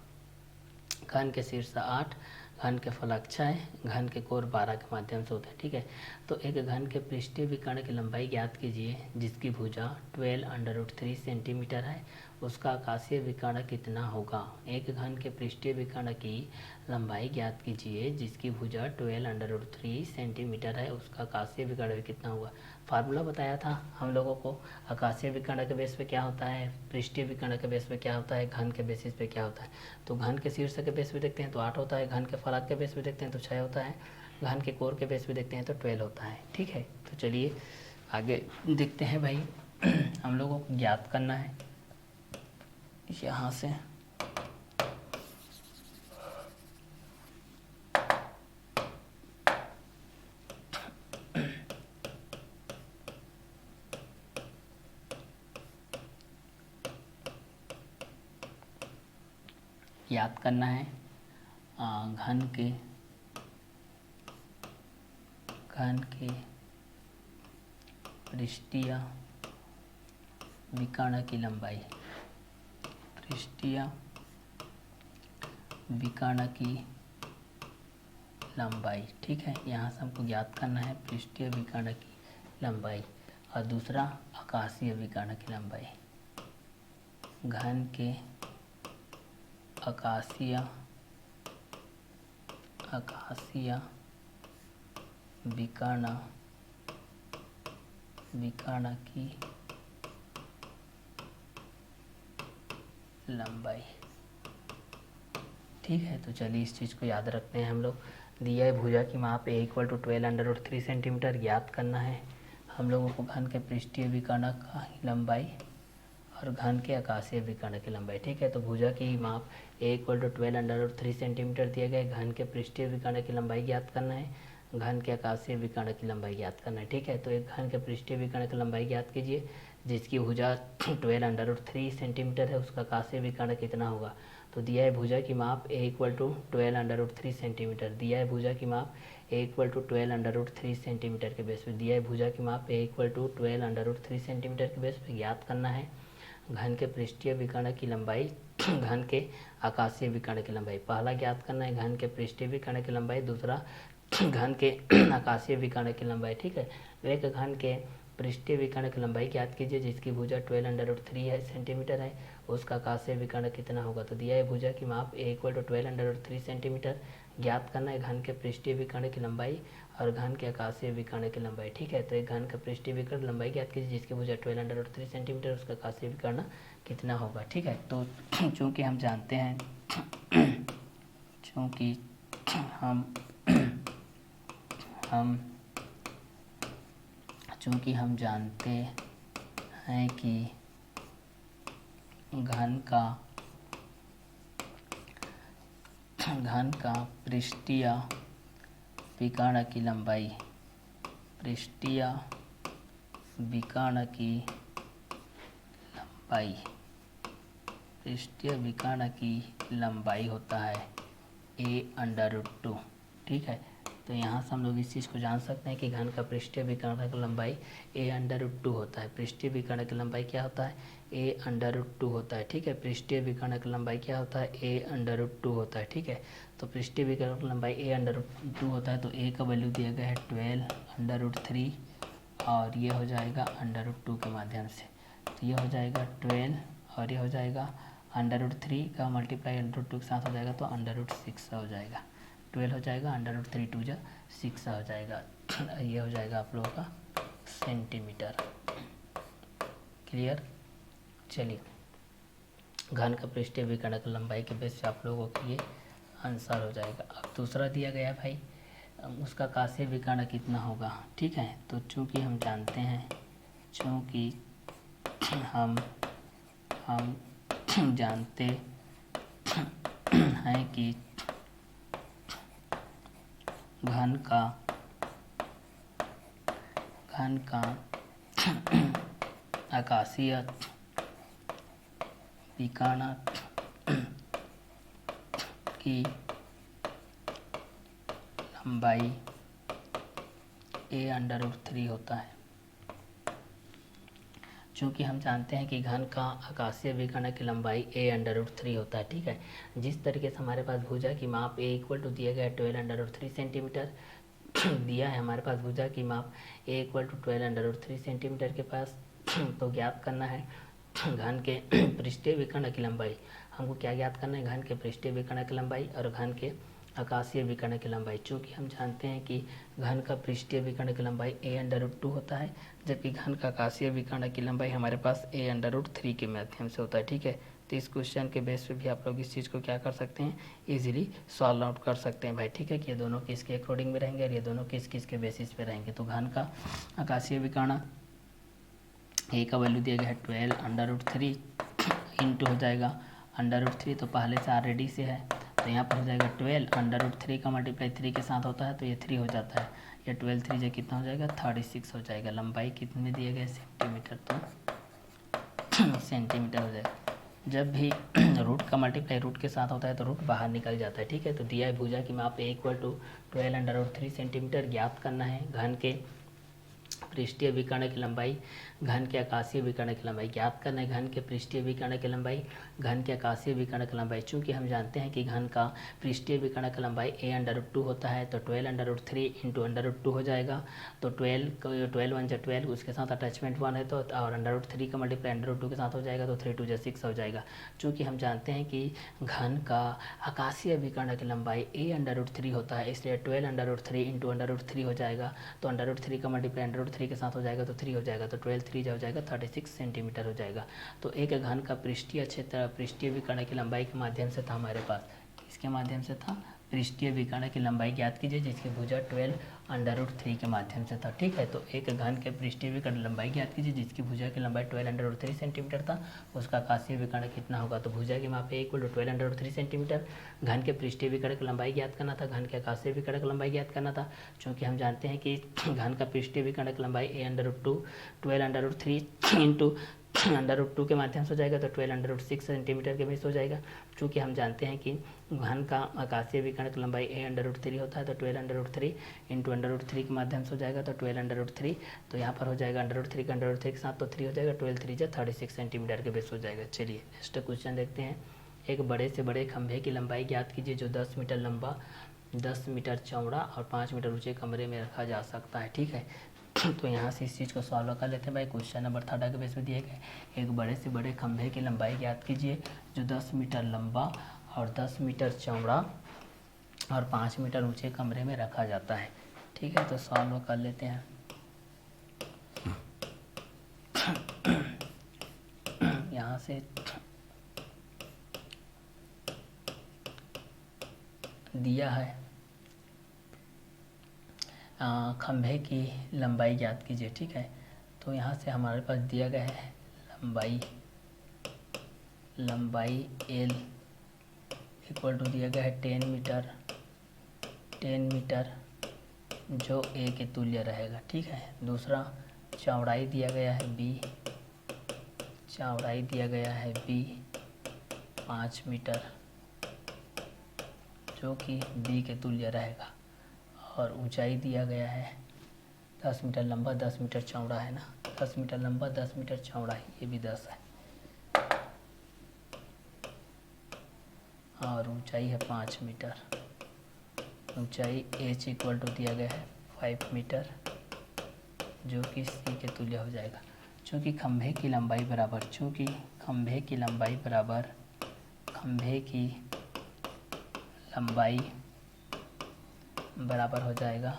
घन के शीर्ष 8, घन के फलक 6, घन के कोर 12 के माध्यम से होते हैं। ठीक है, तो एक घन के पृष्ठीय विकर्ण की लंबाई ज्ञात कीजिए जिसकी भुजा 12√3 सेंटीमीटर है, उसका आकाशीय विकर्ण कितना होगा। एक घन के पृष्ठीय विकर्ण की लंबाई ज्ञात कीजिए जिसकी भुजा 12√3 सेंटीमीटर है, उसका आकाशीय विकर्ण कितना होगा। फार्मूला बताया था हम लोगों को, आकाशीय विकर्ण के बेस पे क्या होता है, पृष्ठीय विकर्ण के बेस पे क्या होता है, घन के बेसिस पे क्या होता है। तो घन के शीर्ष के बेस पे देखते हैं तो 8 होता है, घन के फलक के बेस पे देखते हैं तो 6 होता है, घन के कोर के बेस पे देखते हैं तो 12 होता है। ठीक है, तो चलिए आगे देखते हैं भाई। हम लोगों को ज्ञात करना है यहाँ से याद करना है घन के घन के पृष्ठीय विकर्ण की लंबाई, पृष्ठीय विकर्ण की लंबाई। ठीक है, यहाँ से हमको ज्ञात करना है पृष्ठीय विकर्ण की लंबाई और दूसरा आकाशीय विकर्ण की लंबाई। घन के आकाशीय विकर्ण की लंबाई। ठीक है, तो चलिए इस चीज़ को याद रखते हैं हम लोग। दिया है भुजा की माप a = 12√3 सेंटीमीटर ज्ञात करना है हम लोगों को घन के पृष्ठीय विकर्ण का लंबाई और घन के आकाशीय विकर्ण की लंबाई। ठीक है, तो भुजा की माप a = 12√3 सेंटीमीटर दिया गया है। घन के पृष्ठीय विकर्ण की लंबाई ज्ञात करना है, घन के आकाशीय विकर्ण की लंबाई ज्ञात करना है। ठीक है, तो एक घन के पृष्ठीय विकर्ण की लंबाई ज्ञात कीजिए जिसकी भुजा 12√3 सेंटीमीटर है, उसका आकाशीय विकर्ण कितना होगा। तो दिया है भुजा की माप a = 12√3 सेंटीमीटर, दिया है भुजा की माप a = 12√3 सेंटीमीटर के बेस पे, दिया है भुजा की माप a = 12√3 सेंटीमीटर के बेस पे ज्ञात करना है घन के पृष्ठीय विकर्ण की लंबाई, घन के आकाशीय विकर्ण की लंबाई। पहला ज्ञात करना है घन के पृष्ठीय विकर्ण की लंबाई, दूसरा घन के आकाशीय विकर्ण की लंबाई। ठीक है, एक घन के पृष्ठीय विकर्ण की लंबाई ज्ञात कीजिए जिसकी भुजा 12√3 सेंटीमीटर है, उसका आकाशीय विकर्ण कितना होगा। तो दिया है भुजा की माप a = 12√3 सेंटीमीटर, ज्ञात करना है घन के पृष्ठीय विकर्ण की लंबाई और घन के आकाशीय विकर्ण की लंबाई। ठीक है, तो एक घन का पृष्ठीय विकर्ण लंबाई ज्ञात कीजिए जिसकी भुजा 12√3 सेंटीमीटर, उसका आकाशीय विकर्ण कितना होगा। ठीक है, तो चूँकि हम जानते हैं चूँकि हम जानते हैं कि घन का पृष्ठीय विकर्ण की लंबाई, पृष्ठीय विकर्ण की लंबाई होता है a√2। ठीक है, तो यहाँ से हम लोग इस चीज़ को जान सकते हैं कि घन का पृष्ठीय विकर्ण की लंबाई a√2 होता है। पृष्ठीय विकर्ण की लंबाई क्या होता है, a√2 होता है। ठीक है, पृष्ठीय विकर्ण की लंबाई क्या होता है, a√2 होता है। ठीक है, तो पृष्ठीय विकर्ण की लंबाई a√2 होता है, तो a का वैल्यू दिया गया है 12√3 और ये हो जाएगा √2 के माध्यम से, तो ये हो जाएगा 12 और ये हो जाएगा √3 का मल्टीप्लाई √2 के साथ हो जाएगा तो √6 हो जाएगा, 12 हो जाएगा √3 2 जा 6 हो जाएगा। ये हो जाएगा आप लोगों का सेंटीमीटर। क्लियर। चलिए, घन का पृष्ठीय विकर्ण की लंबाई के बेस से आप लोगों को ये आंसर हो जाएगा। अब दूसरा दिया गया भाई उसका आकाशीय विकर्ण कितना होगा। ठीक है, तो चूँकि हम जानते हैं कि घन का आकाशीय विकर्ण की लंबाई a√3 होता है। चूँकि हम जानते हैं कि घन का आकाशीय विकर्ण की लंबाई a√3 होता है। ठीक है, जिस तरीके से हमारे पास भुजा की माप a = दिया गया है 12√3 सेंटीमीटर दिया है, हमारे पास भुजा की माप a = 12√3 सेंटीमीटर के पास तो ज्ञात करना है घन के पृष्ठीय विकर्ण की लंबाई। हमको क्या ज्ञात करना है, घन के पृष्ठीय विकर्ण की लंबाई और घन के आकाशीय विकर्ण की लंबाई। चूँकि हम जानते हैं कि घन का पृष्ठीय विकर्ण की लंबाई a√2 होता है, जबकि घन का आकाशीय विकर्ण की लंबाई हमारे पास a√3 के माध्यम से होता है। ठीक है, तो इस क्वेश्चन के बेस पे भी आप लोग इस चीज़ को क्या कर सकते हैं, इजीली सॉल्व आउट कर सकते हैं भाई। ठीक है, कि ये दोनों किसके अकॉर्डिंग में रहेंगे और ये दोनों किसके बेसिस पे रहेंगे। तो घन का आकाशीय विकर्ण a का वैल्यू दिया गया है 12√3 इंटू हो जाएगा √3, तो पहले से ऑलरेडी से है तो यहाँ पर हो जाएगा 12 √3 का मल्टीप्लाई 3 के साथ होता है तो ये 3 हो जाता है, ये 12 3 जो कितना हो जाएगा 36 हो जाएगा। लंबाई कितने दिए गए सेंटीमीटर, तो सेंटीमीटर हो जाएगा। जब भी रूट का मल्टीप्लाई रूट के साथ होता है तो रूट बाहर निकल जाता है, ठीक है। तो दिया है भुजा की माप a इक्वल टू 12√3 सेंटीमीटर, ज्ञात करना है घन के पृष्ठीय विकर्ण की लंबाई, घन के आकाशीय विकर्ण की लंबाई ज्ञात करना है, घन के पृष्ठीय विकर्ण की लंबाई, घन के आकाशीय विकर्ण की लंबाई। चूंकि हम जानते हैं कि घन का पृष्ठीय विकर्ण की लंबाई a√2 होता है, तो 12√3 इंटू √2 हो जाएगा। तो 12 1 12, उसके साथ अटैचमेंट 1 है तो, और √3 का मल्टीप्लाई √2 के साथ हो जाएगा तो 3 2 6 हो जाएगा। चूँकि हम जानते हैं कि घन का आकाशीय विकर्ण की लंबाई a√3 होता है, इसलिए 12√3 इंटू √3 हो जाएगा। तो √3 का मल्टीप्लाई √3 के साथ हो जाएगा तो 3 हो जाएगा, तो 12 3 हो जाएगा 36 सेंटीमीटर हो जाएगा। तो एक घन का पृष्ठीय क्षेत्र पृष्ठीय विकर्ण की लंबाई के माध्यम से था हमारे पास, इसके माध्यम से था पृष्ठीय विकर्ण की लंबाई ज्ञात कीजिए जिसकी भुजा 12√3 के माध्यम से था, ठीक है। तो एक घन के पृष्ठीय विकर्ण लंबाई ज्ञात कीजिए जिसकी भुजा की लंबाई 12√3 सेंटीमीटर था, उसका आकाशीय विकर्ण कितना होगा। तो भुजा की माप a = 12√3 सेंटीमीटर, घन के पृष्ठीय विकर्ण की लंबाई ज्ञात करना था, घन के आकाशीय विकर्ण की लंबाई ज्ञात करना था। चूँकि हम जानते हैं कि घन का पृष्ठीय विकर्ण की लंबाई a√2 12√3 इंटू √2 के माध्यम से हो जाएगा तो 12√6 सेंटीमीटर के बेस हो जाएगा। चूँकि हम जानते हैं कि घन का आकाशीय विकर्ण की लंबाई a√3 होता है, तो 12√3 इंटू √3 के माध्यम से हो जाएगा तो 12√3, तो यहाँ पर हो जाएगा √3 का √3 के साथ तो 3 हो जाएगा, 12 3 36 सेंटीमीटर के बेस हो जाएगा। चलिए नेक्स्ट क्वेश्चन देखते हैं। एक बड़े से बड़े खंभे की लंबाई ज्ञात कीजिए जो 10 मीटर लंबा, 10 मीटर चौड़ा और 5 मीटर ऊंचे कमरे में रखा जा सकता है, ठीक है। तो यहाँ से इस चीज़ को सॉल्व कर लेते हैं भाई। क्वेश्चन नंबर 3 के बेस में दिए गए एक बड़े से बड़े खंभे की लंबाई ज्ञात कीजिए जो 10 मीटर लंबा और 10 मीटर चौड़ा और 5 मीटर ऊंचे कमरे में रखा जाता है, ठीक है। तो सॉल्व कर लेते हैं। यहाँ से दिया है खंभे की लंबाई ज्ञात कीजिए, ठीक है। तो यहाँ से हमारे पास दिया गया है लंबाई L इक्वल टू दिया गया है 10 मीटर जो A के तुल्य रहेगा, ठीक है। दूसरा चौड़ाई दिया गया है B, चौड़ाई दिया गया है B 5 मीटर जो कि B के तुल्य रहेगा, और ऊंचाई दिया गया है 10 मीटर लंबा 10 मीटर चौड़ा है ना, 10 मीटर लंबा 10 मीटर चौड़ा है, ये भी 10 है, और ऊंचाई है 5 मीटर। ऊंचाई H इक्वल टू दिया गया है 5 मीटर जो कि C के तुल्य हो जाएगा। चूँकि खंभे की लंबाई बराबर हो जाएगा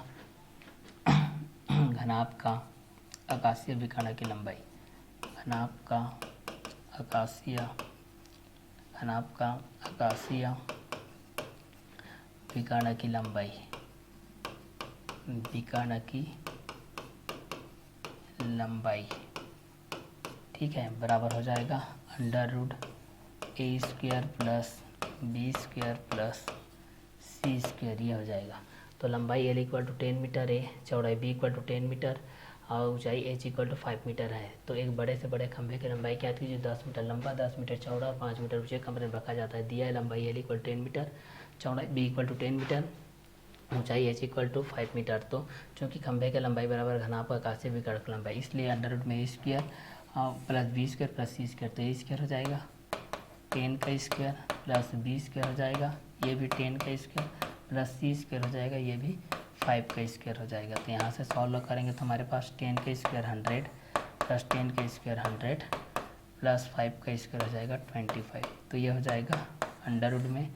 घनाभ का आकाशीय विकर्ण की लंबाई, घनाभ का आकाशीय विकर्ण की लंबाई, ठीक है, बराबर हो जाएगा √a² plus b² plus c², ये हो जाएगा। तो लंबाई L इक्वल टू 10 मीटर है, चौड़ाई B इक्वल टू 10 मीटर और ऊंचाई H इक्वल टू 5 मीटर है। तो एक बड़े से बड़े खंभे की लंबाई क्या थी जो 10 मीटर लंबा 10 मीटर चौड़ा और 5 मीटर ऊंचे कमरे में रखा जाता है। दिया है लंबाई L इक्वल 10 मीटर, चौड़ाई B इक्वल टू 10 मीटर, ऊंचाई H इक्वल टू 5 मीटर। तो चूँकि खंभे की लंबाई बराबर घनाभ का आकाशीय विकर्ण की लंबाई, इसलिए अंडर में A² plus b² plus c², तो A² हो जाएगा 10 का स्क्वायर प्लस b² हो जाएगा, ये भी 10 का स्क्वायर प्लस c² हो जाएगा, ये भी 5 का स्क्वायर हो जाएगा। तो यहाँ से सॉल्व करेंगे तो हमारे पास 10 का स्क्वायर 100 प्लस 10 का स्क्वायर 100 प्लस 5 का स्क्वायर हो जाएगा 25। तो ये हो जाएगा अंडर में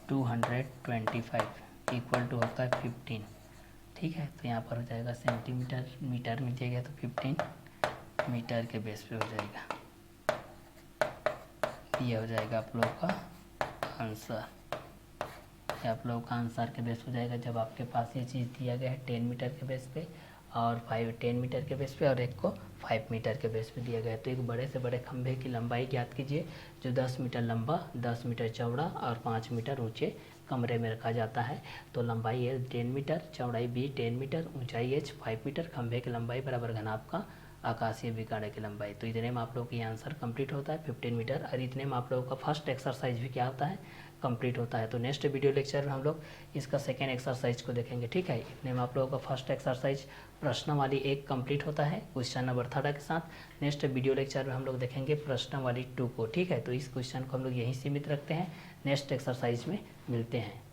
225 इक्वल टू होता है 15, ठीक है। तो यहाँ पर हो जाएगा सेंटीमीटर, मीटर में दिया गया तो 15 मीटर के बेस पे हो जाएगा। ये हो जाएगा आप लोगों का आंसर, ये आप लोगों का आंसर के बेस हो जाएगा जब आपके पास ये चीज़ दिया गया है 10 मीटर के बेस पे और 10 मीटर के बेस पे और एक को 5 मीटर के बेस पे दिया गया है। तो एक बड़े से बड़े खंभे की लंबाई ज्ञात कीजिए जो 10 मीटर लंबा 10 मीटर चौड़ा और 5 मीटर ऊंचे कमरे में रखा जाता है। तो लंबाई L 10 मीटर, चौड़ाई B 10 मीटर, ऊंचाई H 5 मीटर, खंभे की लंबाई बराबर घनाभ का आकाशीय विकारे की लंबाई। तो इतने में आप लोगों की आंसर कंप्लीट होता है 15 मीटर, और इतने में आप लोगों का फर्स्ट एक्सरसाइज भी क्या होता है, कंप्लीट होता है। तो नेक्स्ट वीडियो लेक्चर में हम लोग इसका सेकेंड एक्सरसाइज को देखेंगे, ठीक है। इतने में आप लोगों का फर्स्ट एक्सरसाइज प्रश्नावली 1 कंप्लीट होता है क्वेश्चन नंबर 13 के साथ। नेक्स्ट वीडियो लेक्चर में हम लोग देखेंगे प्रश्नावली 2 को, ठीक है। तो इस क्वेश्चन को हम लोग यहीं सीमित रखते हैं, नेक्स्ट एक्सरसाइज में मिलते हैं।